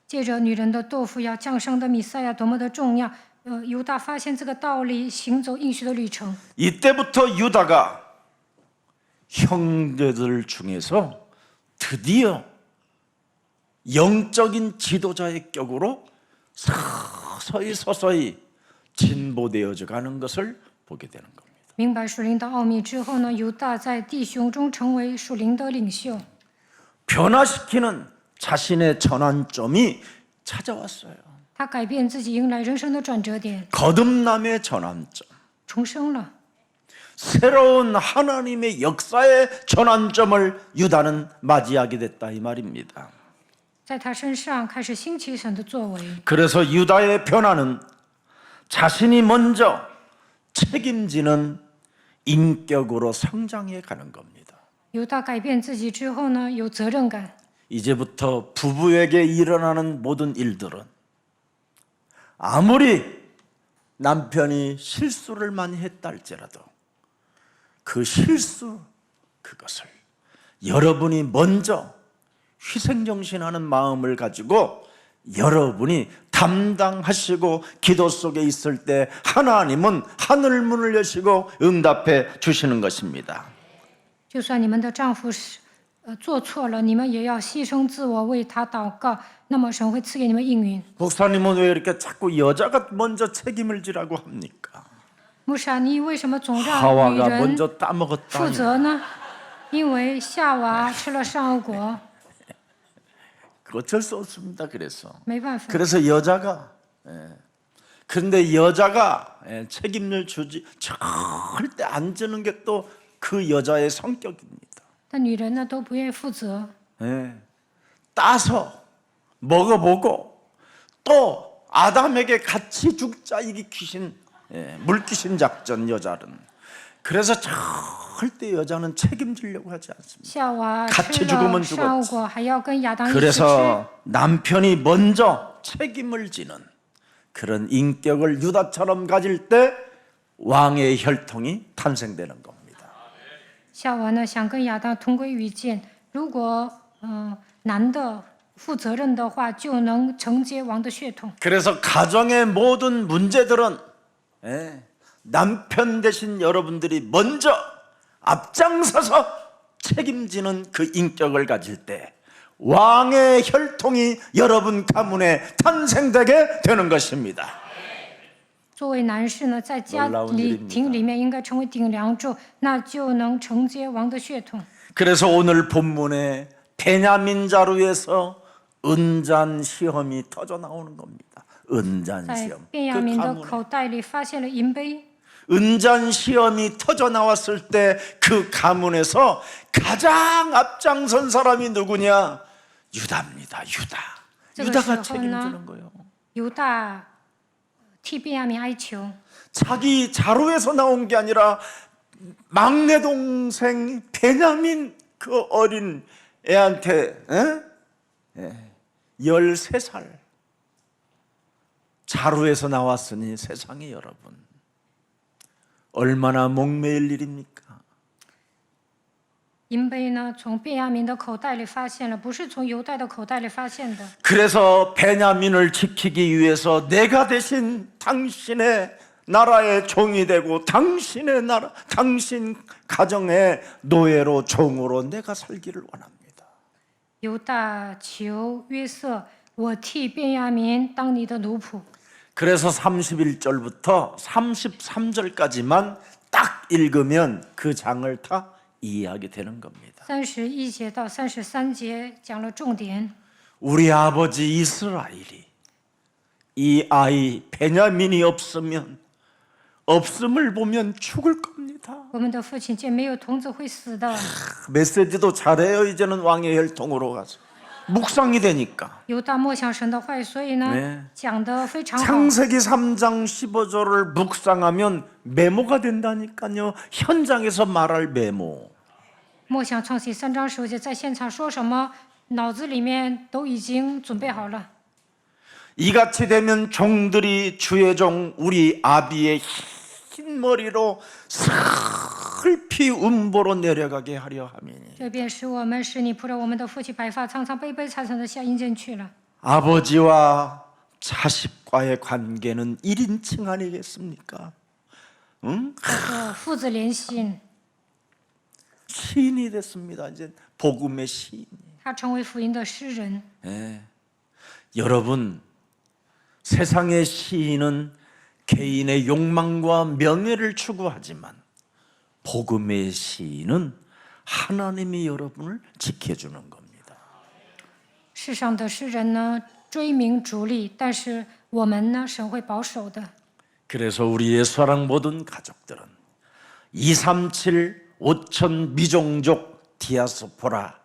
借着女人的豆腐要降生的弥赛亚多么的重要。犹大发现这个道理，行走应许的旅程。 이때부터 유다가 형제들 중에서 드디어 영적인 지도자의 격으로 서서히 진보되어져 가는 것을 보게 되는 겁니다. 明白属灵的奥秘之后呢，犹大在弟兄中成为属灵的领袖。 변화시키는 자신의 전환점이 찾아왔어요. 他改变自己，迎来人生的转折点， 거듭남의 전환점. 重生了。 새로운 하나님의 역사의 전환점을 유다는 맞이하게 됐다 이 말입니다. 在他身上开始兴起神的作为。 그래서 유다의 변화는 자신이 먼저 책임지는 인격으로 성장해 가는 겁니다. 犹大改变自己之后呢，有责任感。 이제부터 부부에게 일어나는 모든 일들은 아무리 남편이 실수를 많이 했다 할지라도 그 실수 그것을 여러분이 먼저 희생정신하는 마음을 가지고 여러분이 담당하시고 기도 속에 있을 때 하나님은 하늘 문을 여시고 응답해 주시는 것입니다. 就算你们的丈夫是做错了，你们也要牺牲自我为他祷告，那么神会赐给你们应允。 목사님은 왜 이렇게 자꾸 여자가 먼저 책임을 지라고 합니까? 穆萨，你为什么总让女 하와가 人 먼저 负 따먹었다. 责呢？因为夏娃吃了善恶果， 어쩔 수 없습니다. 그래서 没办法。 그래서 여자가 그런데 여자가 책임을 주지 절대 안 주는 게 또 그 여자의 성격입니다. 但女人呢都不愿意负责， 따서 먹어보고 또 아담에게 같이 죽자 이게 귀신 물귀신 작전 여자는 그래서 절대 여자는 책임지려고 하지 않습니다. 夏娃 같이 吃 죽으면 了善恶 죽었지. 果，还要跟亚当一起吃。 그래서 남편이 먼저 책임을 지는 그런 인격을 유다처럼 가질 때 왕의 혈통이 탄생되는 겁니다. 夏娃呢想跟亚当同归于尽，如果男的负责任的话，就能承接王的血统。 그래서 가정의 모든 문제들은 남편 대신 여러분들이 먼저 앞장서서 책임지는 그 인격을 가질 때 왕의 혈통이 여러분 가문에 탄생되게 되는 것입니다. 作为男士呢，在家 놀라운 里 일입니다. 庭里面应该成为顶梁柱，那就能承接王的血统。 그래서 오늘 본문에 베냐민 자루에서 은잔 시험이 터져 나오는 겁니다. 은잔 在 시험. 便雅 그 悯的 가문에 口袋里发现了银杯， 은잔 시험이 터져 나왔을 때 그 가문에서 가장 앞장선 사람이 누구냐? 유다입니다. 유다. 유다가 책임지는 거예요. 犹大替便雅悯哀求， 자기 자루에서 나온 게 아니라 막내 동생 베냐민 그 어린 애한테 13살 자루에서 나왔으니 세상에 여러분 얼마나 목매일 일입니까? 银杯呢从便雅悯的口袋里发现了，不是从犹大的口袋里发现的。 그래서 베냐민을 지키기 위해서 내가 대신 당신의 나라의 종이 되고 당신의 나라, 당신 가정의 노예로 종으로 내가 살기를 원합니다. 犹大求约瑟，我替便雅悯当你的奴仆。 그래서 31절부터 33절까지만 딱 읽으면 그 장을 다 이해하게 되는 겁니다. 31节到33节讲了重点。 우리 아버지 이스라엘이 이 아이 베냐민이 없음을 보면 죽을 겁니다. 我们的父亲见没有童子会死的。 메시지도 잘해요. 이제는 왕의 혈통으로 가서 묵상이 되니까. 犹大默想神的话语，所以呢 네 讲得非常好。 창세기 3장 15절을 묵상하면 메모가 된다니까요. 현장에서 말할 메모. 默想创启3章15节，在现场说什么，脑子里面都已经准备好了。 이같이 되면 종들이 주의 종 우리 아비의 흰 머리로 슬피 음보로 내려가게 하려 함이니. 这便使我们使你仆人我们的父亲白发苍苍，悲悲惨惨的下阴间去了。 아버지와 자식과의 관계는 1인칭 아니겠습니까? 응? 叫做父子连心， 시인이 됐습니다. 이제 복음의 시인. 他成为福音的诗人。 예. 여러분, 세상의 시인은 개인의 욕망과 명예를 추구하지만 복음의 시인은 하나님이 여러분을 지켜주는 겁니다. 世上的诗人呢，追名逐利，但是我们呢，神会保守的。 그래서 우리의 사랑 모든 가족들은 237 5천 미종족 디아스포라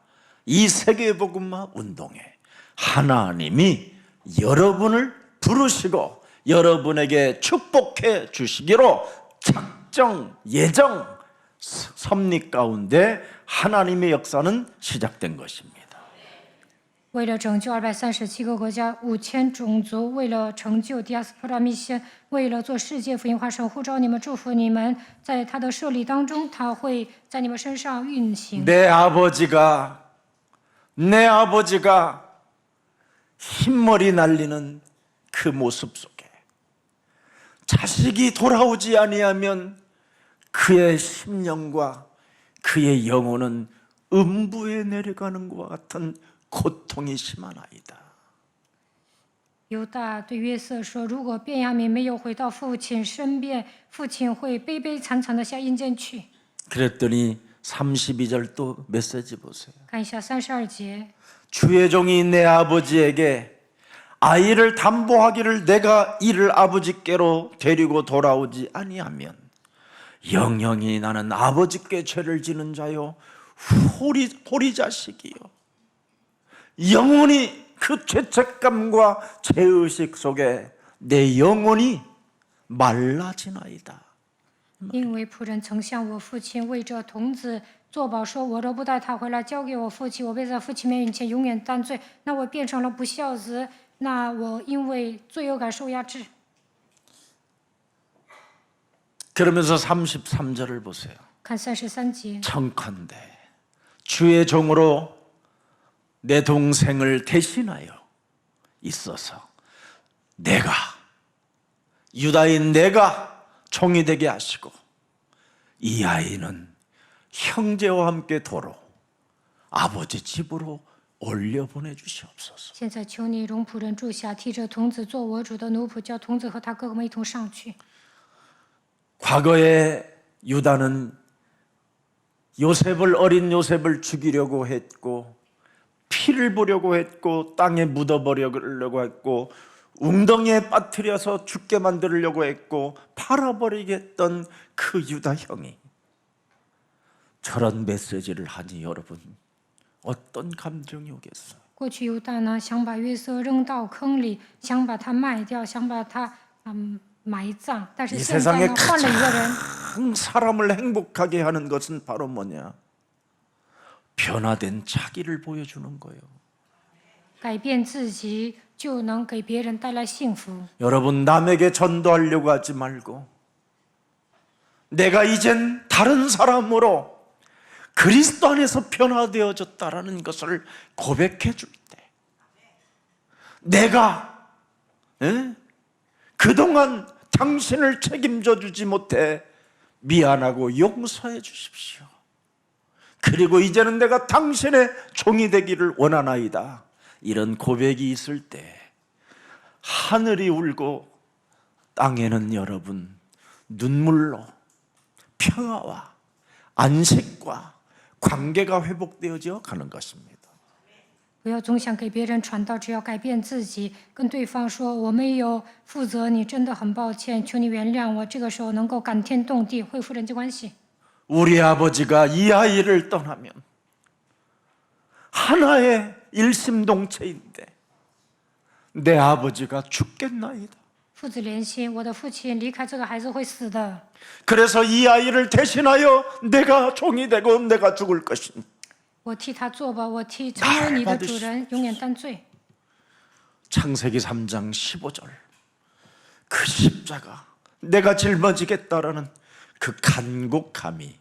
이 세계복음화 운동에 하나님이 여러분을 부르시고 여러분에게 축복해 주시기로 작정, 예정, 섭리 가운데 하나님의 역사는 시작된 것입니다. 为了拯救237个国家、5000种族，为了成就迪亚斯普拉密线，为了做世界福音化，神呼召你们，祝福你们，在他的设立当中，他会在你们身上运行。 내 아버지가 흰머리 날리는 그 모습 속에 자식이 돌아오지 아니하면 그의 심령과 그의 영혼은 음부에 내려가는 것과 같은 고통이 심하나이다. 犹大对约瑟说：“如果便雅悯没有回到父亲身边，父亲会悲悲惨惨的下阴间去。” 그랬더니 32절 또 메시지 보세요. 看一下32节， 주의 종이 내 아버지에게 아이를 담보하기를 내가 이를 아버지께로 데리고 돌아오지 아니하면 영영이 나는 아버지께 죄를 지는 자요 호리 자식이요 영원히 그 죄책감과 죄의식 속에 내 영혼이 말라지나이다. 因为仆人曾向我父亲为这童子作保，说：“我若不带他回来交给我父亲，我必在父亲面前永远担罪。那我变成了不孝子，那我因为罪恶感受压制。” 그러면서 33절을 보세요. 看33节， 청컨대 주의 종으로 내 동생을 대신하여 있어서 내가 유다인 내가 종이 되게 하시고 이 아이는 형제와 함께 도로 아버지 집으로 올려 보내주시옵소서. 现在求你容仆人住下，替着童子做我主的奴仆，叫童子和他哥哥们一同上去。 과거에 유다는 어린 요셉을 죽이려고 했고 피를 보려고 했고 땅에 묻어버리려고 했고 웅덩이에 빠뜨려서 죽게 만들려고 했고 팔아버리게 했던 그 유다 형이 저런 메시지를 하니 여러분 어떤 감정이 오겠어요? 过去犹大呢，想把约瑟扔到坑里，想把他卖掉，想把他埋葬。但是 이 现在 세상에 呢，换了一个人， 가장 사람을 행복하게 하는 것은 바로 뭐냐? 변화된 자기를 보여주는 거예요. 改变自己就能给别人带来幸福。 여러분 남에게 전도하려고 하지 말고 내가 이젠 다른 사람으로 그리스도 안에서 변화되어졌다라는 것을 고백해 줄 때 내가 그동안 당신을 책임져 주지 못해 미안하고 용서해 주십시오. 그리고 이제는 내가 당신의 종이 되기를 원하나이다. 이런 고백이 있을 때 하늘이 울고 땅에는 여러분 눈물로 평화와 안식과 관계가 회복되어져 가는 것입니다. 不要总想给别人传道，只要改变自己，跟对方说：“我没有负责你，真的很抱歉，求你原谅我。”这个时候能够感天动地，恢复人际关系。 우리 아버지가 이 아이를 떠나면 하나의 일심동체인데 내 아버지가 죽겠나이다. 父子连心，我的父亲离开这个孩子会死的。 그래서 이 아이를 대신하여 내가 종이 되고 내가 죽을 것이니 我替他做吧，我替成为你的主人，永远担罪。 창세기 3장 15절 그 십자가 내가 짊어지겠다라는 그 간곡함이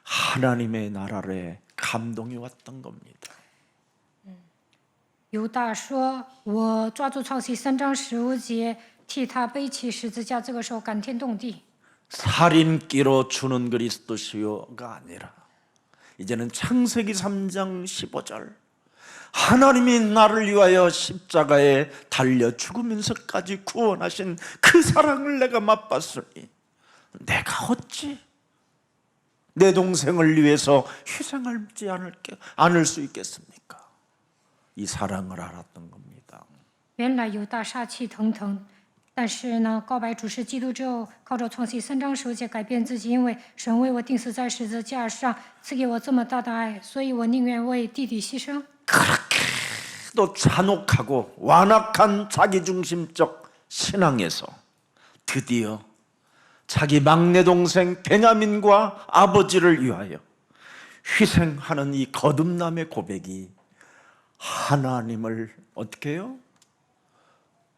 하나님의 나라에 감동이 왔던 겁니다. 犹大说：“我抓住创世3章15节，替他背起十字架。”这个时候感天动地。 살인기로 주는 그리스도시요가 아니라 이제는 창세기 3장 15절 하나님이 나를 위하여 십자가에 달려 죽으면서까지 구원하신 그 사랑을 내가 맛봤으니 내가 어찌 내 동생을 위해서 희생하지 않을 수 있겠습니까? 이 사랑을 알았던 겁니다. 原来犹大杀气腾腾，但是呢，告白主是基督之后，靠着创世3章15节改变自己，因为神为我钉死在十字架上，赐给我这么大的爱，所以我宁愿为弟弟牺牲。 그렇게도 잔혹하고 완악한 자기중심적 신앙에서 드디어 자기 막내 동생 베냐민과 아버지를 위하여 희생하는 이 거듭남의 고백이 하나님을 어떻게 해요?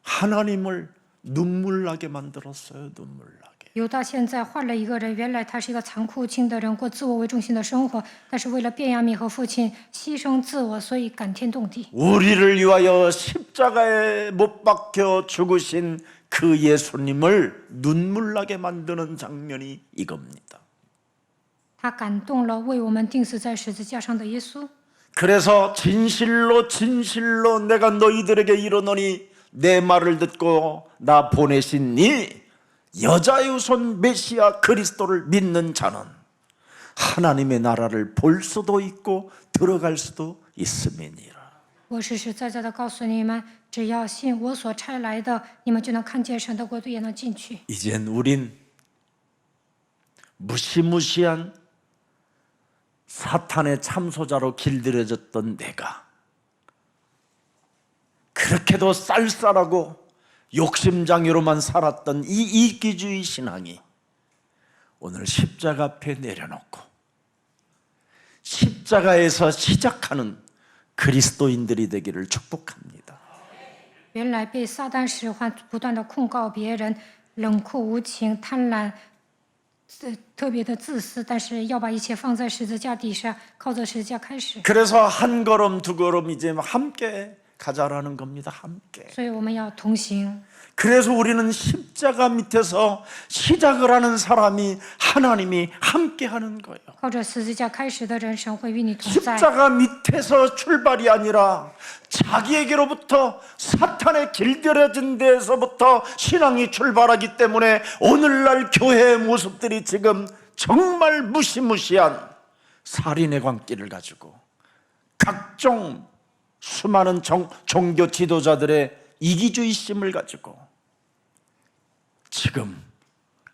하나님을 눈물 나게 만들었어요. 눈물 나게. 犹大现在换了一个人，原来他是一个残酷无情的人，过自我为中心的生活，但是为了便雅悯和父亲牺牲自我，所以感天动地。 우리를 위하여 십자가에 못 박혀 죽으신 그 예수님을 눈물 나게 만드는 장면이 이겁니다. 他感动了为我们钉死在十字架上的耶稣。 그래서 진실로 진실로 내가 너희들에게 이르노니 내 말을 듣고 나 보내신 이 여자의 후손 메시아 그리스도를 믿는 자는 하나님의 나라를 볼 수도 있고 들어갈 수도 있음이니라. 我实实在在的告诉你们，只要信我所差来的，你们就能看见神的国度，也能进去。 이젠 우린 무시무시한 사탄의 참소자로 길들여졌던 내가 그렇게도 쌀쌀하고 욕심장애로만 살았던 이 이기주의 신앙이 오늘 십자가 앞에 내려놓고 십자가에서 시작하는 그리스도인들이 되기를 축복합니다. 原来被撒旦使唤，不断的控告别人，冷酷无情、贪婪，特别的自私，但是要把一切放在十字架底下，靠着十字架开始。 그래서 한 걸음 두 걸음 이제 함께 가자라는 겁니다. 함께. 所以我们要同行。 그래서 우리는 십자가 밑에서 시작을 하는 사람이 하나님이 함께 하는 거예요. 靠着十字架开始的人，神会与你同在。 십자가 밑에서 출발이 아니라 자기에게로부터 사탄의 길들여진 데에서부터 신앙이 출발하기 때문에 오늘날 교회의 모습들이 지금 정말 무시무시한 살인의 광기를 가지고 각종 수많은 종교 지도자들의 이기주의심을 가지고 지금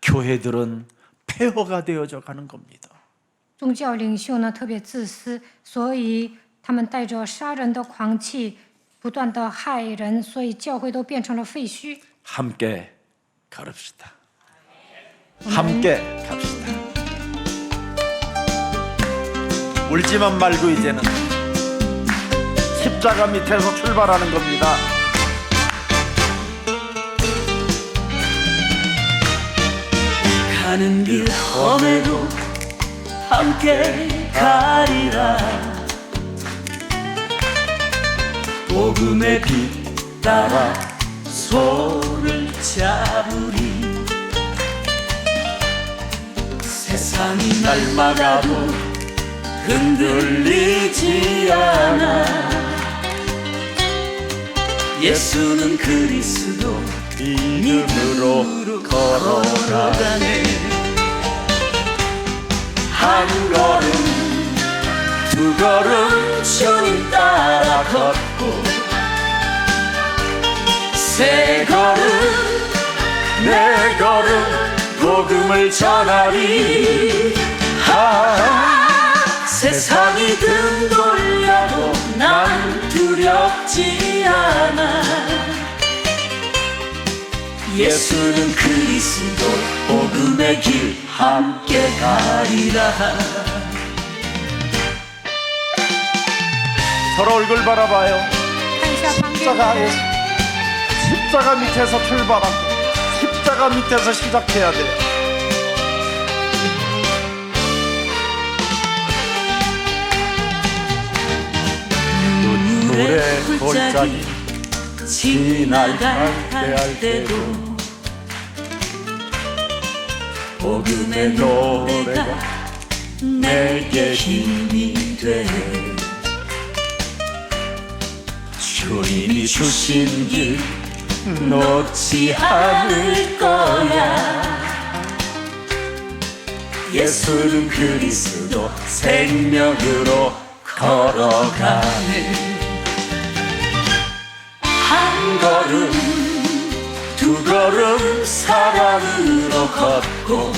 교회들은 폐허가 되어져 가는 겁니다. 宗教领袖呢特别自私，所以他们带着杀人的狂气，不断的害人，所以教会都变成了废墟。 함께 걸읍시다. 함께 갑시다. 울지만 말고 이제는 십자가 밑에서 출발하는 겁니다. 가는 길 험해도 함께 가리라. 복음의 빛 따라 손을 잡으리. 세상이 날 막아도 흔들리지 않아. 예수는 그리스도 믿음으로 걸어가네. 한 걸음 두 걸음 주님 따라 걷고, 세 걸음 네 걸음 복음을 전하리. 세상이 등 돌려도 난 두렵지 않아. 예수는 그리스도 복음의 길 함께 가리라. 서로 얼굴 바라봐요. 看一下旁边的人， 십자가 밑에서 출발하고 십자가 밑에서 시작해야 돼요. 눈물의 골짜기 지나갈 때도 복음의 노래가 내게 힘이 돼. 주님이 주신 길 놓지 않을 거야. 예수는 그리스도 생명으로 걸어가네. 한 걸음 두 걸음 사랑으로 걷고,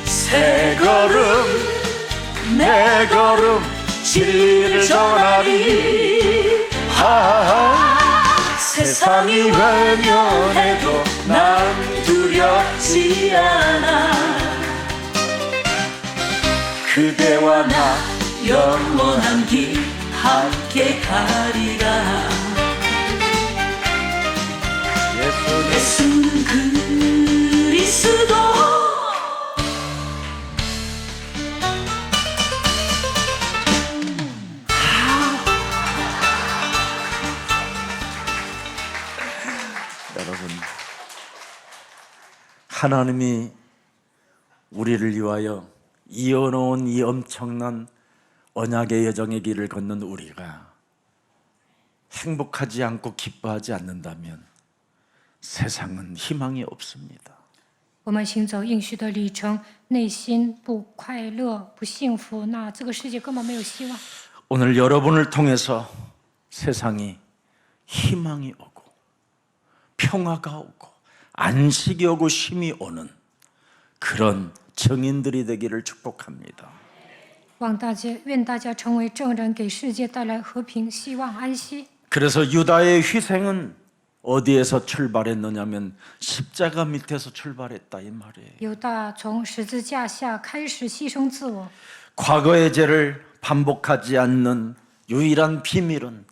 세 걸음 네 걸음 진리를 전하리. 세상이 외면해도 난 두렵지 않아. 그대와 나 영원한 길 함께 가리라. 예수는 그리스도 여러분, 하나님이 우리를 위하여 이어놓은 이 엄청난 언약의 여정의 길을 걷는 우리가 행복하지 않고 기뻐하지 않는다면 세상은 희망이 없습니다. 我们行走应许的旅程，内心不快乐、不幸福，那这个世界根本没有希望。 오늘 여러분을 통해서 세상이 희망이 오고 평화가 오고 안식이 오고 쉼이 오는 그런 증인들이 되기를 축복합니다. 愿大家成为证人，给世界带来和平、希望、安息。 그래서 유다의 희생은 어디에서 출발했느냐면 십자가 밑에서 출발했다 이 말이에요. 犹大从十字架下开始牺牲自我， 과거의 죄를 반복하지 않는 유일한 비밀은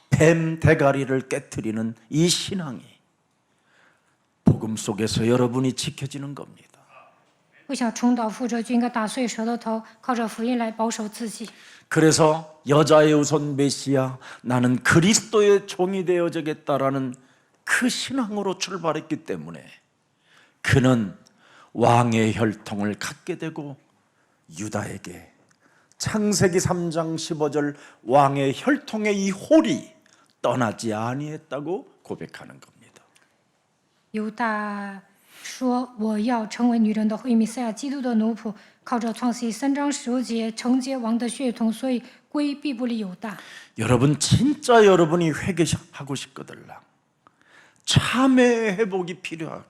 뱀 대가리를 깨트리는 이 신앙이 복음 속에서 여러분이 지켜지는 겁니다. 不想重蹈覆辙，就应该打碎舌头头，靠着福音来保守自己。 그래서 여자의 우선 메시아 나는 그리스도의 종이 되어지겠다라는 그 신앙으로 출발했기 때문에 그는 왕의 혈통을 갖게 되고 유다에게 창세기 3장 15절 왕의 혈통의 이 홀이 떠나지 아니했다고 고백하는 겁니다. 犹大说：“我要成为女人的后裔，弥赛亚基督的奴仆，靠着创世记3章15节承接王的血统，所以归必不离犹大。” 여러분 진짜 여러분이 회개하고 싶거들라 참회 회복이 필요하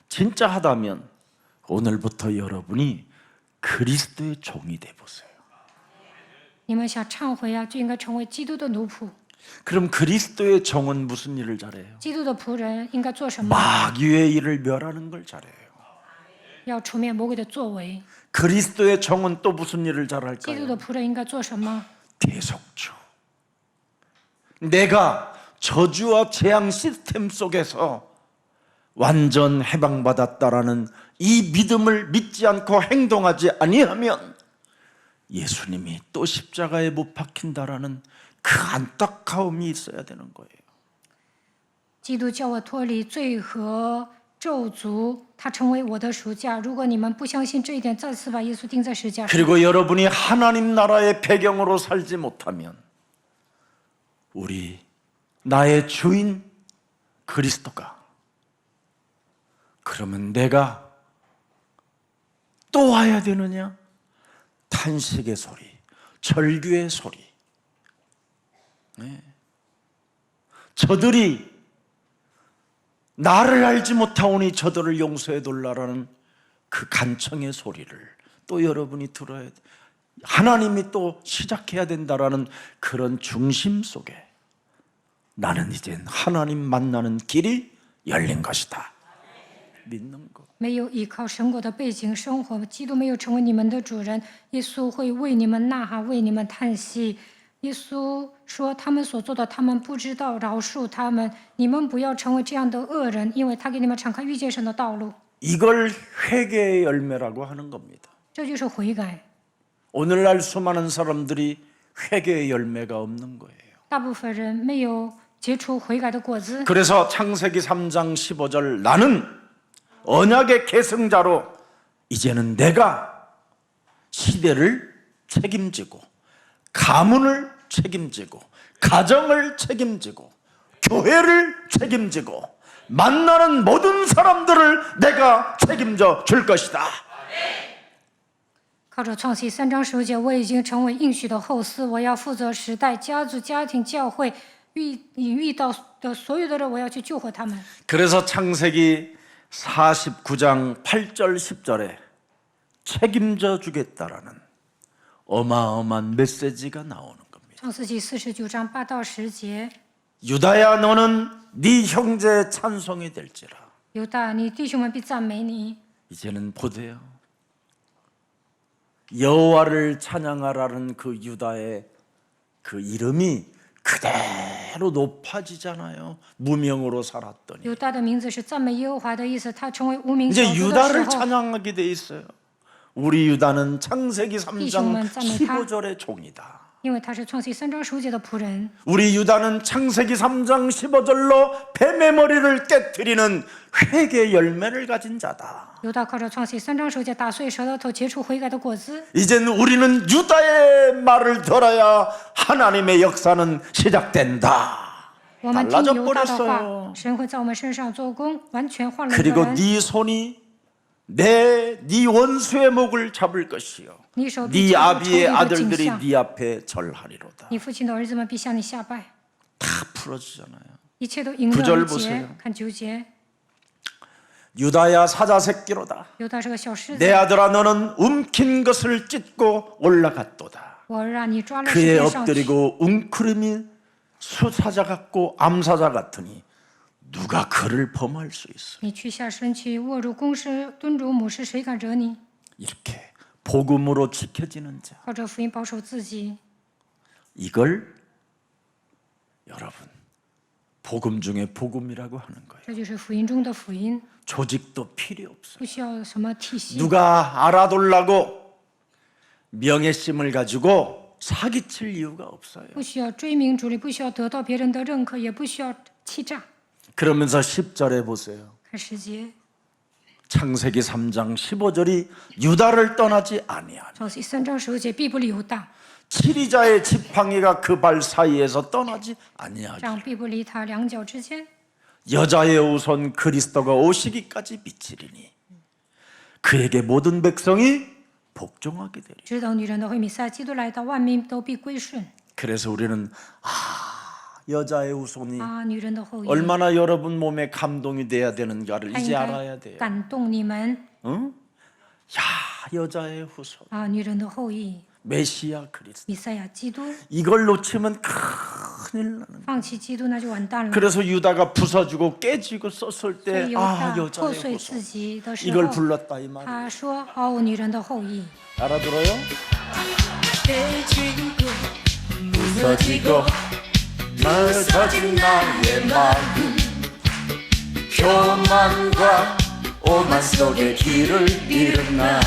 진짜 하다면 오늘부터 여러분이 그리스도의 종이 돼 보세요. 你们想忏悔啊，就应该成为基督的奴仆。 그럼 그리스도의 종은 무슨 일을 잘해요? 基督的仆人应该做什么？ 마귀의 일을 멸하는 걸 잘해요. 要除灭魔鬼的作为。 그리스도의 종은 또 무슨 일을 基督 잘할까요? 的仆人应该做什么？ 대속주. 내가 저주와 재앙 시스템 속에서 완전 해방받았다라는 이 믿음을 믿지 않고 행동하지 아니하면 예수님이 또 십자가에 못 박힌다라는 그 안타까움이 있어야 되는 거예요. 基督叫我脱离罪和咒诅，他成为我的赎价。如果你们不相信这一点，再次把耶稣钉在十字架上。 그리고 여러분이 하나님 나라의 배경으로 살지 못하면 우리 나의 주인 그리스도가 그러면 내가 또 와야 되느냐? 탄식의 소리, 절규의 소리. 네. 저들이 나를 알지 못하오니 저들을 용서해 달라라는 그 간청의 소리를 또 여러분이 들어야 돼. 하나님이 또 시작해야 된다라는 그런 중심 속에 나는 이젠 하나님 만나는 길이 열린 것이다. 믿는 거. 没有依靠神国的背景生活，基督没有成为你们的主人，耶稣会为你们呐喊，为你们叹息。耶稣说：“他们所做的，他们不知道，饶恕他们。你们不要成为这样的恶人，因为他给你们敞开遇见神的道路。” 이걸 회개의 열매라고 하는 겁니다. 这就是悔改。 오늘날 수많은 사람들이 회개의 열매가 없는 거예요. 大部分人没有结出悔改的果子。 그래서 창세기 3장 15절 나는 언약의 계승자로 이제는 내가 시대를 책임지고 가문을 책임지고 가정을 책임지고 교회를 책임지고 만나는 모든 사람들을 내가 책임져 줄 것이다. 靠着创世3章15节，我已经成为应许的后嗣，我要负责时代、家族、家庭、教会遇到的所有的人，我要去救活他们。 그래서 창세기 49장 8절 10절에 책임져 주겠다라는 어마어마한 메시지가 나오는 겁니다. 创世纪49章8到10节， 유다야 너는 네 형제의 찬송이 될지라. 犹大，你弟兄们必赞美你。 이제는 보세요. 여호와를 찬양하라는 그 유다의 그 이름이 그대로 높아지잖아요. 무명으로 살았더니 犹大的名字是赞美耶和华的意思，他成为无名小 이제 卒的时 유다를 候， 찬양하게 돼 있어요. 우리 유다는 창세기 3장 이종만 짠메타. 15절의 종이다. 因为他是创世3章15节的仆人。 우리 유다는 창세기 3장 15절로 뱀의 머리를 깨뜨리는 회개 열매를 가진 자다. 犹大靠着创世3章15节打碎舌头头，结出悔改的果子。 이젠 우리는 유다의 말을 들어야 하나님의 역사는 시작된다. 我们听 달라져 犹大的 버렸어요. 话，神会在我们身上做工，完全换了一个 그리고 人。 네 손이 네 원수의 목을 잡을 것이요. 你手臂 네 抓住仇敌 아비의 的颈 아들들이 项， 네 앞에 절하리로다. 你父亲的儿子们必向你下拜， 다 풀어지잖아요. 一切都迎刃 9절 而 보세요 解。看9节， 유다야 사자 새끼로다. 犹大是个小狮 내 子， 아들아 너는 움킨 것을 찢고 올라갔도다. 我儿啊，你抓了 그에 石头上去。 엎드리고 웅크림이 수사자 같고 암사자 같으니 누가 그를 범할 수 있어? 你屈下身去，握住公狮，蹲主母狮，谁敢惹你？ 이렇게 복음으로 지켜지는 자. 靠着福音保守自己， 이걸 여러분 복음 중에 복음이라고 하는 거예요. 这就是福音中的福音， 조직도 필요 없어요. 不需要什么体系， 누가 알아둘라고 명예심을 가지고 사기칠 이유가 없어요. 不需要追名逐利，不需要得到别人的认可，也不需要欺诈。 그러면서 10절에 보세요. 看10节， 창세기 3장 15절이 유다를 떠나지 아니하니 创世3章15节，必不离犹大， 치리자의 지팡이가 그 발 사이에서 떠나지 아니하니 杖必不离他两脚之间。 여자의 우선 그리스도가 오시기까지 미치리니 그에게 모든 백성이 복종하게 되리. 直等女人的会弥赛基督来到，万民都必归顺。 그래서 우리는 여자의 후손이 啊，女人的后裔， 얼마나 여러분 몸에 감동이 돼야 되는가를 她应 이제 该 알아야 돼요. 感动你们。 응? 야, 여자의 후손 啊，女人的后裔， 메시아 그리스도 弥赛亚基督， 이걸 놓치면 큰일 나는. 放弃基督那就完蛋了。 그래서 유다가 부서지고 깨지고 썼을 所以 때 犹大 여자의 破碎 후손 自己的时 이걸 候， 불렀다 이 말. 他说：“哦，女人的后裔。 알아들어요? 깨지고 무너지고 무너진 나의 마음 교만과 오만 속에 길을 잃은 나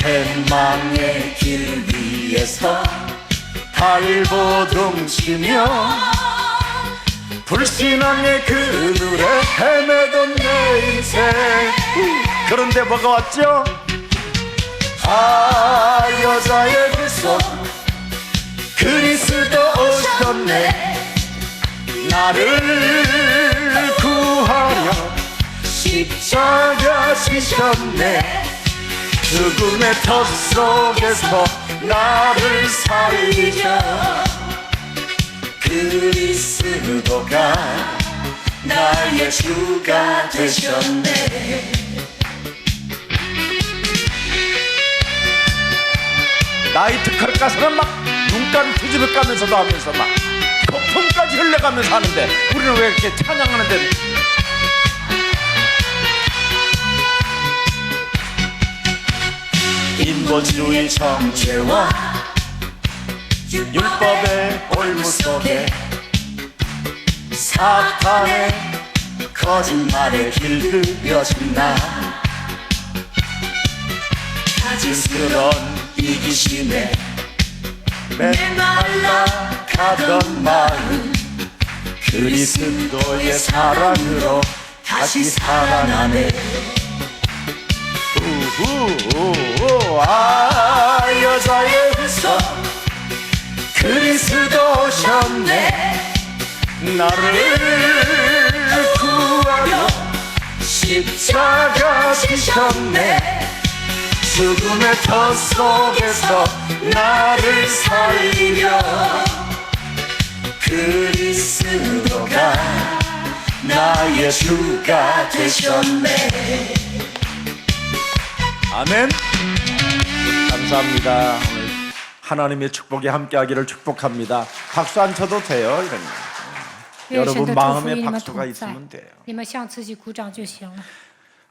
회망의 길 위에서 발버둥 치며 불신앙의 그늘에 헤매던 내 인생 그런데 뭐가 왔죠? 아 여자의 그 손 그리스도 오셨네 나를 구하려 십자가 지셨네 죽음의 덫 속에서 나를 살리려 그리스도가 나의 주가 되셨네 나이트 클럽 가서는 막 눈감 뒤집어 까면서도 하면서 막 거품까지 흘려가면서 하는데 우리는 왜 이렇게 찬양하는데 인본주의 정죄와 율법의 올무 속에 사탄의 거짓말에 길들여진 나 가증스런 이기심에 메말라가던 마음 그리스도의 사랑으로 다시 살아나네 아 여자의 후손 그리스도 오셨네 나를 구하려 십자가 지셨네 죽음의 덫 속에서 나를 살리려 그리스도가 나의 주가 되셨네 아멘. 감사합니다. 오늘 하나님의 축복이 함께하기를 축복합니다. 박수 안 쳐도 돼요. 이런. 愿神 여러분 的祝福与 마음에 你们 박수가 同在 있으면 돼요. ，你们向自己鼓掌就行了。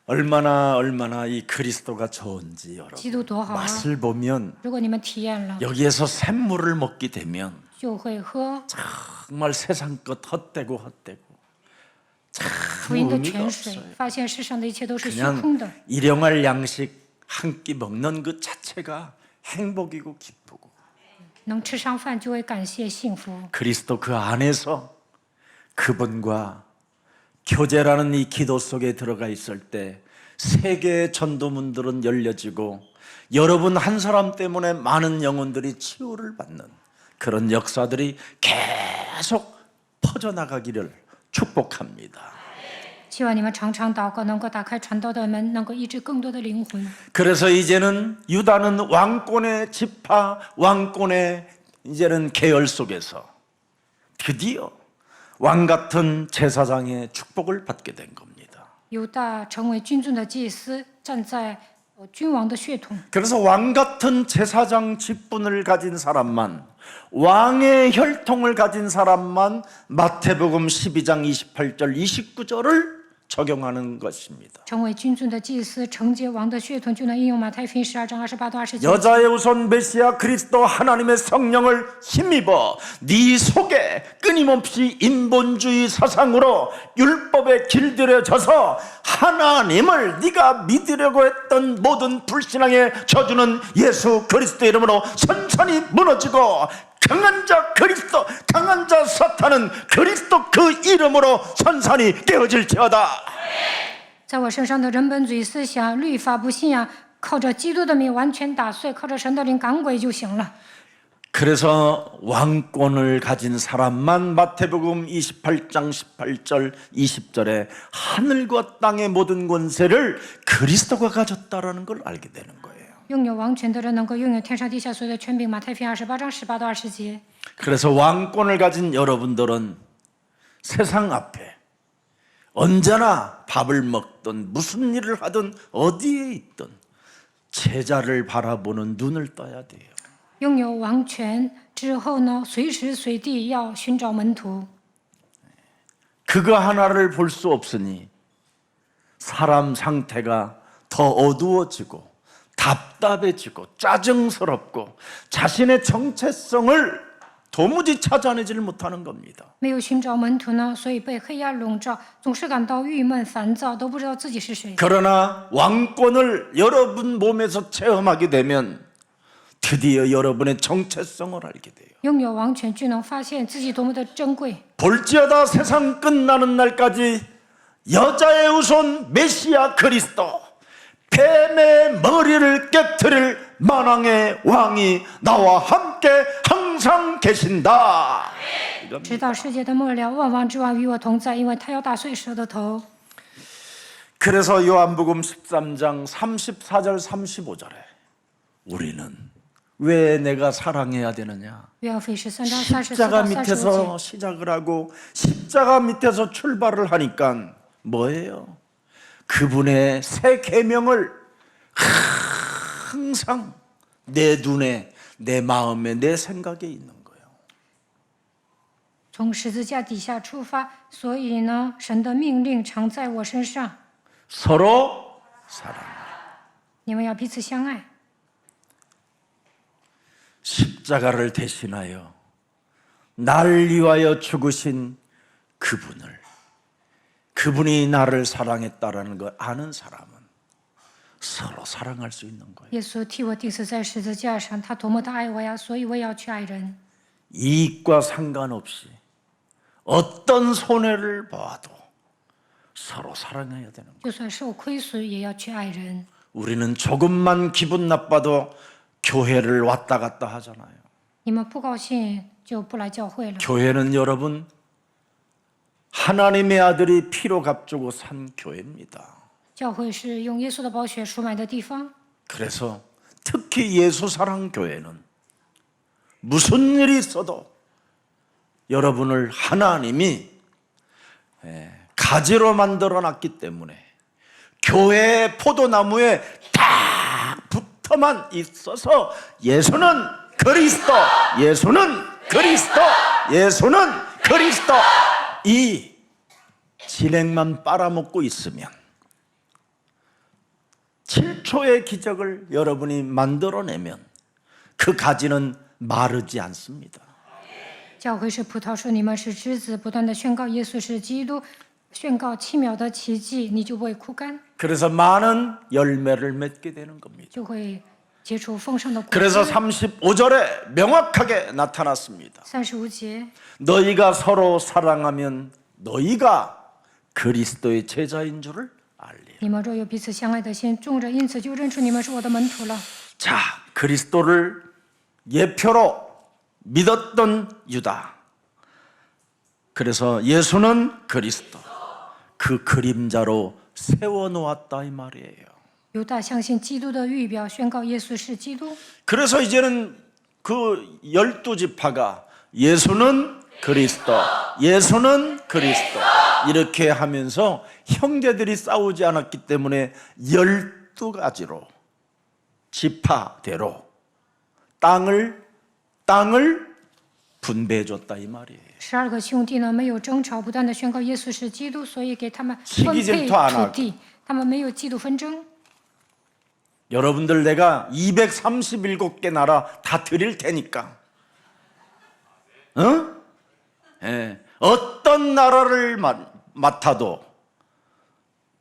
얼마나 이 그리스도가 좋은지 여러분 基督多好啊！ 맛을 보면 如果你们体验了， 여기에서 샘물을 먹게 되면 就会喝 정말 세상 것 헛되고 헛되고 참 福音的 의미가 泉水 없어요. ，发现世上的一切都是虚 그냥 空的。 일용할 양식 한 끼 먹는 그 자체가 행복이고 기쁘고 能吃上饭就会感谢幸福。 그리스도 그 안에서 그분과 교제라는 이 기도 속에 들어가 있을 때 세계의 전도문들은 열려지고 여러분 한 사람 때문에 많은 영혼들이 치유를 받는 그런 역사들이 계속 퍼져나가기를 축복합니다. 希望你们常常祷告，能够打开传道的门，能够医治更多的灵魂。 그래서 이제는 유다는 왕권의 지파, 왕권의 이제는 계열 속에서 드디어 왕 같은 제사장의 축복을 받게 된 겁니다. 犹大成为君尊的祭司，站在君王的血统。 그래서 왕 같은 제사장 직분을 가진 사람만, 왕의 혈통을 가진 사람만 마태복음 12장 28절 29절을 적용하는 것입니다. 成为君尊的祭司，承接王的血统，就能应用马太福音12章28到29节。 여자의 우선 메시아 그리스도 하나님의 성령을 힘입어 네 속에 끊임없이 인본주의 사상으로 율법에 길들여져서 하나님을 네가 믿으려고 했던 모든 불신앙의 저주는 예수 그리스도 이름으로 선선히 무너지고 강한 자 그리스도, 강한 자 사탄은 그리스도 그 이름으로 선선히 깨어질지어다. 在我身上的人本主义思想、律法不信仰，靠着基督的名完全打碎，靠着神的灵赶鬼就行了。 그래서 왕권을 가진 사람만 마태복음 28장 18절 20절에 하늘과 땅의 모든 권세를 그리스도가 가졌다라는 걸 알게 되는 거예요. 拥有王权的人能够拥有天上地下所有的权柄。马太福音28章18到20节。 그래서 왕권을 가진 여러분들은 세상 앞에 언제나 밥을 먹든 무슨 일을 하든 어디에 있든 제자를 바라보는 눈을 떠야 돼요. 拥有王权之后呢，随时随地要寻找门徒。 그거 하나를 볼 수 없으니 사람 상태가 더 어두워지고 답답해지고 짜증스럽고 자신의 정체성을 도무지 찾아내지를 못하는 겁니다. 没有寻找门徒呢，所以被黑暗笼罩，总是感到郁闷、烦躁，都不知道自己是谁。 그러나 왕권을 여러분 몸에서 체험하게 되면 드디어 여러분의 정체성을 알게 돼요. 拥有王权，就能发现自己多么的珍贵。 볼지어다 세상 끝나는 날까지 여자의 우선 메시아 그리스도 뱀의 머리를 깨트릴 만왕의 왕이 나와 함께 항상 계신다. 直到世界的末了，万王之王与我同在，因为他要打碎蛇的头。 그래서 요한복음 13장 34절 35절에 우리는 왜 내가 사랑해야 되느냐? 约翰福音13章34 십자가 到35节。 밑에서 시작을 하고 십자가 밑에서 출발을 하니까 뭐예요? 그분의 새 계명을 항상 내 눈에, 내 마음에, 내 생각에 있는 거예요. 从十字架底下出发，所以呢，神的命令常在我身上。 서로 사랑. 你们要彼此相爱。 십자가를 대신하여 날 위하여 죽으신 그분이 나를 사랑했다라는 걸 아는 사람은 서로 사랑할 수 있는 거예요. 耶稣替我钉死在十字架上，他多么的爱我呀！所以我也要去爱人。 이익과 상관없이 어떤 손해를 봐도 서로 사랑해야 되는 거예요. 就算受亏损，也要去爱人。 우리는 조금만 기분 나빠도 교회를 왔다 갔다 하잖아요. 你们不高兴就不来教会了。 교회는 여러분 하나님의 아들이 피로 값주고 산 교회입니다. 教会是用耶稣的宝血赎买的地方。 그래서 특히 예수사랑 교회는 무슨 일이 있어도 여러분을 하나님이 가지로 만들어 놨기 때문에 교회의 포도나무에 딱 붙어만 있어서 예수는 그리스도, 예수는 그리스도, 예수는 그리스도 이 진행만 빨아먹고 있으면 7초의 기적을 여러분이 만들어내면 그 가지는 마르지 않습니다. 教会是葡萄树，你们是枝子，不断的宣告耶稣是基督，宣告奇妙的奇迹，你就不会枯干， 그래서 많은 열매를 맺게 되는 겁니다. 就会结出丰盛的果 그래서 子。 35절에 명확하게 나타났습니다. 35节， 너희가 서로 사랑하면 너희가 그리스도의 제자인 줄을 알리라. 你们若有彼此相爱的心，众人因此就认出你们是我的门徒了。 자, 그리스도를 예표로 믿었던 유다. 그래서 예수는 그리스도. 그 그림자로 세워놓았다 이 말이에요. 犹大相信基督的预表，宣告耶稣是基督。 그래서 이제는 그 12지파가 예수는 그리스도, 예수는 그리스도 이렇게 하면서 형제들이 싸우지 않았기 때문에 12가지로 지파대로 땅을 분배해줬다 이 말이에요. 12个兄弟呢没有争吵，不断的宣告耶稣是基督，所以给他们分 시기 配 질투안 土 하고 地，他们没有嫉妒纷争。 여러분들 내가 237개 나라 다 드릴 테니까, 어? 예, 어떤 나라를 맡아도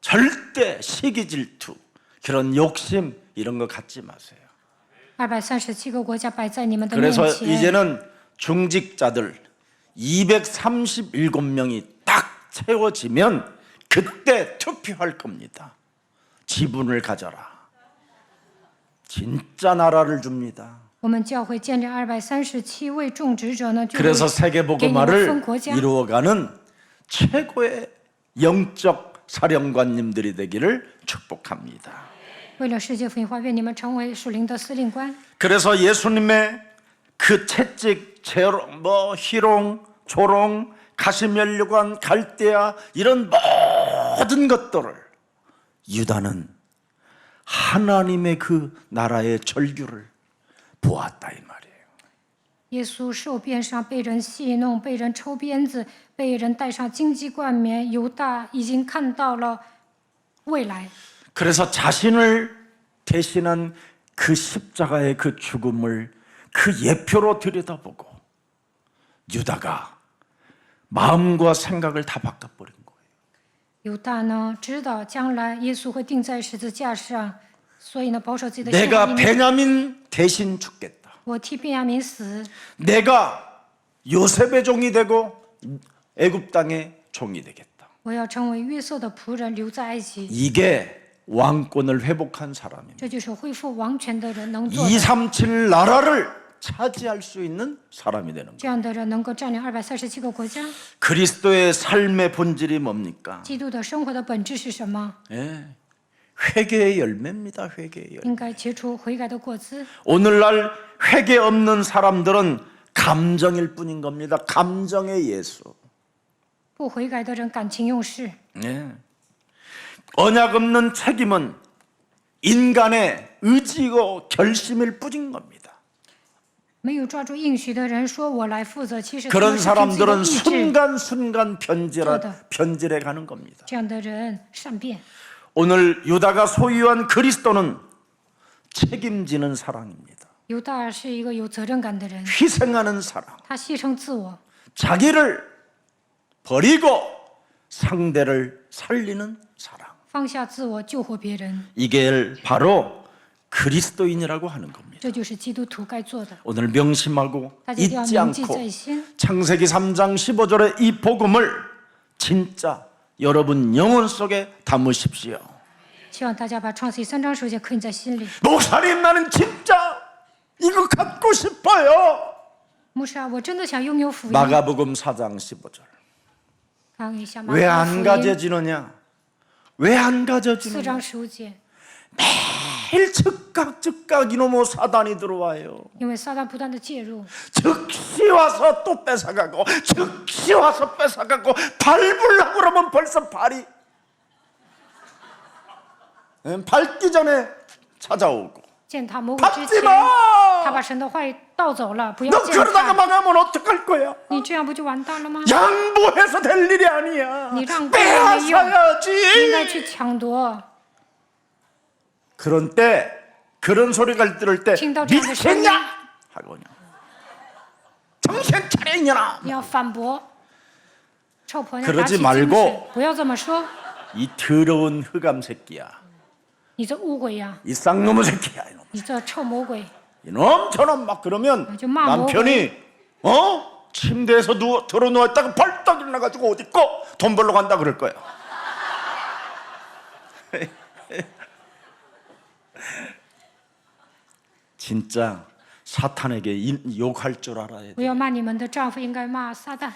절대 시기 질투, 그런 욕심 이런 거 갖지 마세요. 237个国家摆在你们的面 그래서 前， 이제는 중직자들 237명이 딱 채워지면 그때 투표할 겁니다. 지분을 가져라. 진짜 나라를 줍니다. 我们教会建立237位种植者呢，就会 그래서 给你们 세계복음화를 分国家。 이루어가는 최고의 영적 사령관님들이 되기를 축복합니다. 为了世界福音化，愿你们成为属灵的司令官。 그래서 예수님의 그 채찍, 희롱, 조롱, 가시면류관, 갈대아 이런 모든 것들을 유다는 하나님의 그 나라의 절규를 보았다 이 말이에요. 耶稣受鞭伤，被人戏弄，被人抽鞭子，被人戴上荆棘冠冕。犹大已经看到了未来， 그래서 자신을 대신한 그 십자가의 그 죽음을 그 예표로 들여다보고 유다가 마음과 생각을 다 바꿔버린 거예요. 犹大呢知道将来耶稣会钉在十字架上，所以呢保守自己的信 내가 心。 베냐민 대신 죽겠다. 我替便雅悯死， 내가 요셉의 종이 되고 애굽 땅의 종이 되겠다. 我要成为约瑟的仆人，留在埃及。 이게 왕권을 회복한 사람입니다. 这就是恢复王权的人能做的。 237 나라를 차지할 수 있는 사람이 되는 거예요. 这样的人能够占领237个国家。 그리스도의 삶의 본질이 뭡니까? 基督的生活的本质是什么？ 예, 회개의 열매입니다. 회개의 열매. 应该结出悔改的果子。 오늘날 회개 없는 사람들은 감정일 뿐인 겁니다. 감정의 예수. 不悔改的人感情用事， 예. 언약 없는 책임은 인간의 의지고 결심일 뿐인 겁니다. 没有抓住应许的人说我来负责，其实他 그런 们是凭自己的 사람들은 意志。 순간순간 변질해 가는 겁니다. 这样的人善变。 오늘 유다가 소유한 그리스도는 책임지는 사랑입니다. 犹大是一个有责任感的人， 희생하는 사랑. 他牺牲自我， 자기를 버리고 상대를 살리는 사랑. 放下自我，救活别人， 이게 바로 그리스도인이라고 하는 겁니다. 这就是基督徒该做的。 오늘 명심하고 大家一定要 잊지 铭记 않고 在心。 창세기 3장 15절의 이 복음을 진짜 여러분 영혼 속에 담으십시오. 希望大家把创世记3章10节刻印在心里。 목사님 나는 진짜 이거 갖고 싶어요. 牧师啊，我真的想拥有福音。 마가복음 4장 15절. 看一下马 왜 可 안 福音 가져지느냐? 왜 안 4 가져지느냐? 章15节， 매일 즉각 이놈의 사단이 들어와요. 因为撒旦不断的介入， 즉시 와서 또 뺏어가고 즉시 와서 뺏어가고 밟으려고 그러면 벌써 발이 밟기 전에 찾아오고 践踏魔鬼之 밟지 前， 마! 他把神的话语盗走了，不要 너 践 그러다가 踏。 망하면 어떡할 거야? 你这样不就完蛋了吗？ 양보해서 될 일이 아니야. 你让步也没用，应该 빼앗아야지. 去抢夺。 그런 때 그런 소리가 들을 때 听到这样的声音， 미쳤냐? 하고 그냥 정신 차려 이년아. 你要反驳，臭婆娘 그러지 打起精 말고 神，不要这么说， 이 더러운 흑암 새끼야. 你这污鬼呀， 이 쌍놈의 새끼야. 이놈. 你这臭魔鬼， 이놈 저놈 막 그러면 좀 마, 남편이 침대에서 들어 누웠다가 벌떡 일어나가지고 어디 있고 돈 벌러 간다 그럴 거야. 진짜 사탄에게 욕할 줄 알아야 돼. 不要骂你们的丈夫，应该骂撒旦，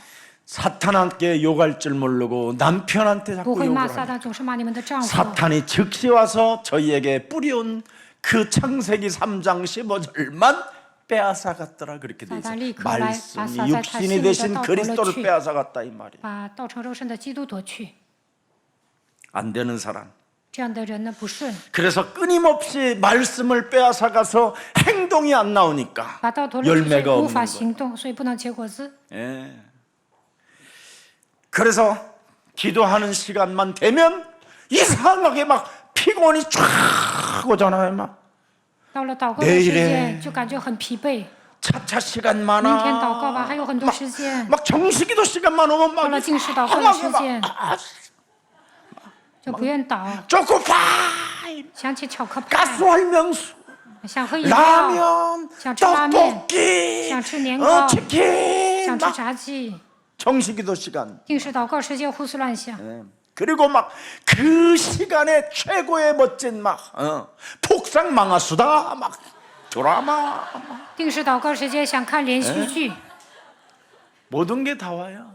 사탄한테 욕할 줄 모르고 남편한테 不 자꾸 会 욕을 骂撒 하네. 旦，总是骂你们的丈夫。 사탄이 즉시 와서 저희에게 뿌려온 그 창세기 3장 15절만 빼앗아갔더라 그렇게 돼 있어요. 사탄이 그걸 말씀이 다 육신이 되신 다 그리스도를 돌려치. 빼앗아갔다 이 말이에요. 把道成肉身的基督夺去， 안 되는 사람 这样的人呢不顺， 그래서 끊임없이 말씀을 빼앗아가서 행동이 안 나오니까 把道夺了之 열매가 后无 없는 法 거예요. 行动，所以不能结果子。 예. 그래서 기도하는 시간만 되면 이상하게 막 피곤이 쫙 오잖아요. 막 到了祷告的 내일에 时间，就感觉很疲惫。 차차 시간 明 많아. 天祷告吧，还有很多时间。 막 정식기도 시간만 오면 막 到了禁食祷告的 이상하게 时 막 间，就不愿祷， 초코파이, 想起巧克派， 가스활명수, 想喝饮料， 라면, 想吃拉面， 떡볶이, 想吃年糕， 치킨, 想吃 막 炸鸡。 정식기도 시간. 定时祷告时间胡思乱想， 그리고 막 그 시간에 최고의 멋진 막 폭삭 망하수다 막 드라마 定时祷告时间想看连续剧， 모든 게 다 와요.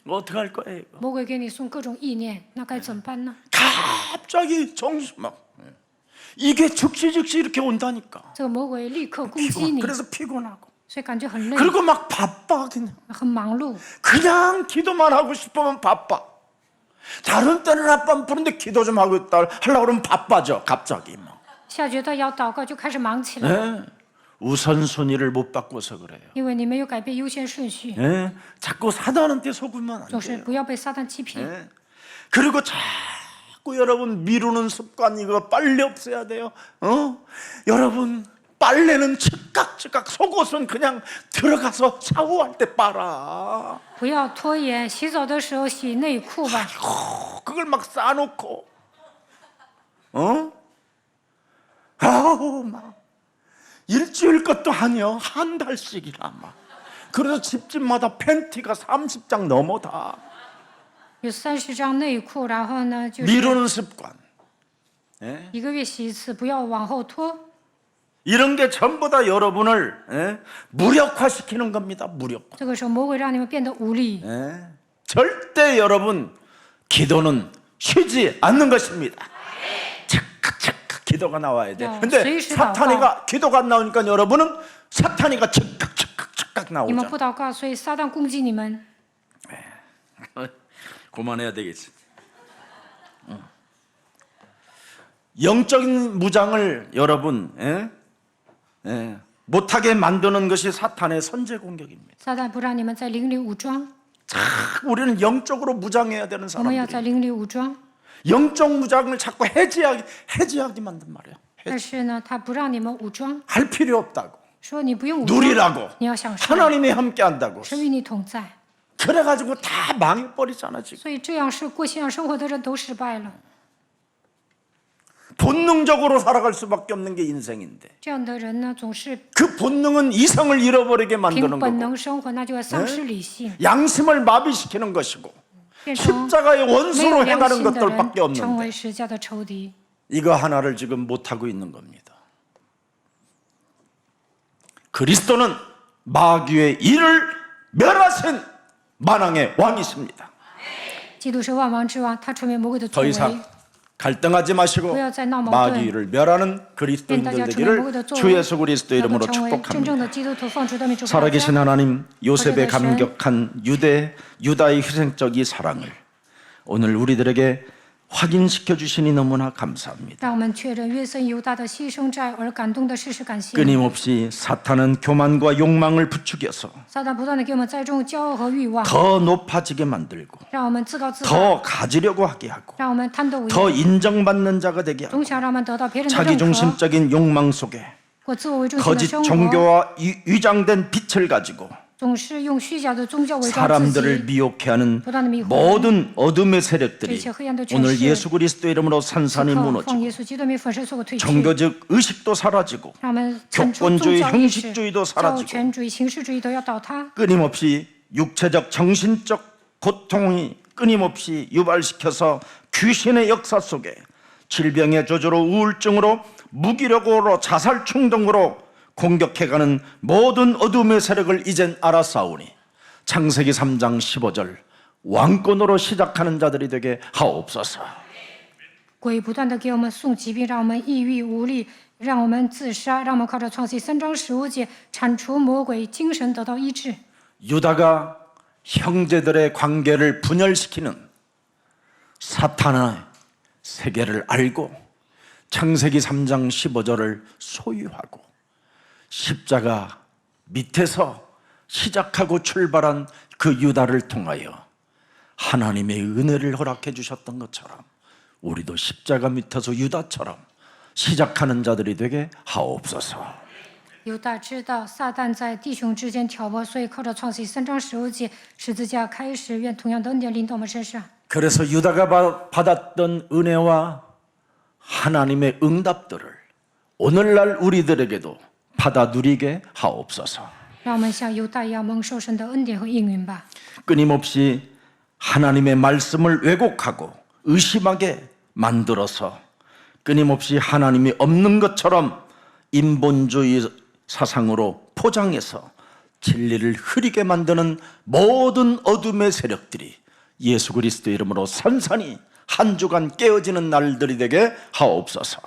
어떻게 할 거예요? 이거? 魔鬼给你送各种意念，那该怎么办呢？ 갑자기 정신 막 이게 즉시 이렇게 온다니까. 这个魔鬼立刻攻击你， 그래서 피곤하고 所以感觉很累， 그리고 막 바빠 그냥 很忙碌。 그냥 기도만 하고 싶으면 바빠. 다른 때는 아빠 부른데 기도 좀 하고 있다 하려고 그러면 바빠져 갑자기 막. 下觉得要祷告就开始忙起来， 예? 우선순위를 못 바꿔서 그래요. 因为你没有改变优先顺序， 예? 자꾸 사단한테 속으면 안 总是 돼요. 不要被撒旦欺骗。 예? 그리고 자꾸 여러분 미루는 습관 이거 빨리 없애야 돼요. 여러분 빨래는 즉각 속옷은 그냥 들어가서 샤워할 때 빨아. 不要拖延，洗澡的时候洗内裤吧， 그걸 막 싸놓고 아우 막 일주일 것도 아니요 한 달씩이나 막. 그래서 집집마다 팬티가 30장 넘어 다. 有30张内裤，然后呢就是 미루는 습관. 예? 1个月洗一次，不要往后拖。 이런 게 전부 다 여러분을 무력화시키는 겁니다. 무력화. 这个时候魔鬼让你们变得无力， 절대 여러분 기도는 쉬지 않는 것입니다. 즉각 기도가 나와야 돼. 야, 근데 스위스 사탄이가 기도가 안 나오니까 여러분은 사탄이가 즉각 你们 나오잖아. 不祷告，所以撒旦攻击你们。 그만해야 되겠지. 영적인 무장을 여러분 못하게 만드는 것이 사탄의 선제 공격입니다. 撒旦不让你们在灵里武装， 우리는 영적으로 무장해야 되는 我们要在 사람들이 灵里武装。 영적 무장을 자꾸 해지하게 만든 말이에요. 但是呢，他不让你们武装， 할 필요 없다고 说你不用武装， 누리라고 你要享受， 하나님이 함께한다고 神与你同在。 그래가지고 다 망해버리잖아 지금. 所以这样是过信仰生活的人都失败了。 본능적으로 살아갈 수밖에 없는 게 인생인데 这样的人呢，总是 그 본능은 이성을 잃어버리게 凭 만드는 本 거고 能生活，那就要丧失理性， 양심을 마비시키는 것이고 变成 십자가의 没有 원수로 良 행하는 心的 것들밖에 人，成 없는데 为十架的仇敌。 이거 하나를 지금 못하고 있는 겁니다. 그리스도는 마귀의 일을 멸하신 만왕의 왕이십니다. 基督是万王之王，他成为魔鬼的作 더 为。 이상 갈등하지 마시고 不要再闹矛盾。 마귀를 멸하는 愿大 그리스도인들 家成为魔鬼 되기를 的作 주 为， 예수 그리스도 能 이름으로 够成为真正 축복합니다. 的基督徒，奉主的名祝福大 살아계신 家。 하나님, 요셉의 거듭나신 감격한 유다의 희생적 이 사랑을 오늘 우리들에게 확인시켜 주시니 너무나 감사합니다. 让我们确认约瑟犹大的牺牲债而感动的事实，感谢你。 끊임없이 사탄은 교만과 욕망을 부추겨서 撒旦不断的给我们栽种骄傲和欲望， 더 높아지게 만들고 让我们自高自大， 더 가지려고 하게 하고 让我们贪得无 더 厌， 인정받는 자가 되게 하고 总想让我们得到别人的认可， 자기중심적인 욕망 속에 过自我为中心的 거짓 生活， 종교와 위장된 빛을 가지고 总是用虚假的宗教伪装自 사람들을 己。 미혹해 하는 보다는 미혹. 모든 어둠의 세력들이 이제黑暗的 오늘 权势 예수 그리스도 이름으로 此 산산이 刻奉 무너지고 耶稣基督名粉饰所有退去， 종교적 의식도 사라지고 让我们铲除宗 교권주의 教意识、 형식주의도 教 사라지고 权主义、形式主义都要倒塌。 끊임없이 육체적 정신적 고통이 끊임없이 유발시켜서 귀신의 역사 속에 질병의 저주로 우울증으로 무기력으로 자살 충동으로 공격해가는 모든 어둠의 세력을 이젠 알아싸우니 창세기 3장 15절 왕권으로 시작하는 자들이 되게 하옵소서. 鬼不断的给我们送疾病，让我们抑郁无力，让我们自杀，让我们靠着创世3章15节铲除魔鬼，精神得到医治。 유다가 형제들의 관계를 분열시키는 사탄의 세계를 알고 창세기 3장 15절을 소유하고 십자가 밑에서 시작하고 출발한 그 유다를 통하여 하나님의 은혜를 허락해 주셨던 것처럼 우리도 십자가 밑에서 유다처럼 시작하는 자들이 되게 하옵소서. 犹大知道撒旦在弟兄之间挑拨，所以靠着创世记3章15节十字架开始，愿同样的恩典临到我们身上。 그래서 유다가 받았던 은혜와 하나님의 응답들을 오늘날 우리들에게도 받아 누리게 하옵소서. 让我们像犹大一样蒙受神的恩典和应允吧。 끊임없이 하나님의 말씀을 왜곡하고 의심하게 만들어서 끊임없이 하나님이 없는 것처럼 인본주의 사상으로 포장해서 진리를 흐리게 만드는 모든 어둠의 세력들이 예수 그리스도의 이름으로 산산이 한 주간 깨어지는 날들이 되게 하옵소서.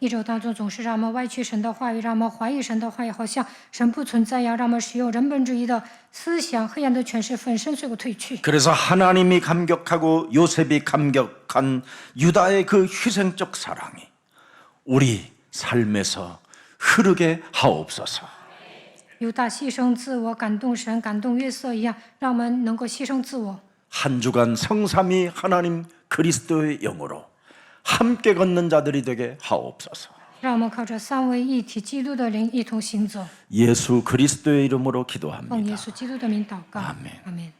一周当中总是让我们歪曲神的话语，让我们怀疑神的话语，好像神不存在一样，让我们使用人本主义的思想，黑暗的权势粉身碎骨退去。 그래서 하나님이 감격하고 요셉이 감격한 유다의 그 희생적 사랑이 우리 삶에서 흐르게 하옵소서. 犹大牺牲自我，感动神，感动约瑟一样，让我们能够牺牲自我。 한 주간 성삼위 하나님 그리스도의 영으로 함께 걷는 자들이 되게 하옵소서. 让我们靠着三位一体基督的灵一同行走。 예수 그리스도의 이름으로 奉耶 기도합니다. 稣基督的名祷告。 아멘. 아멘。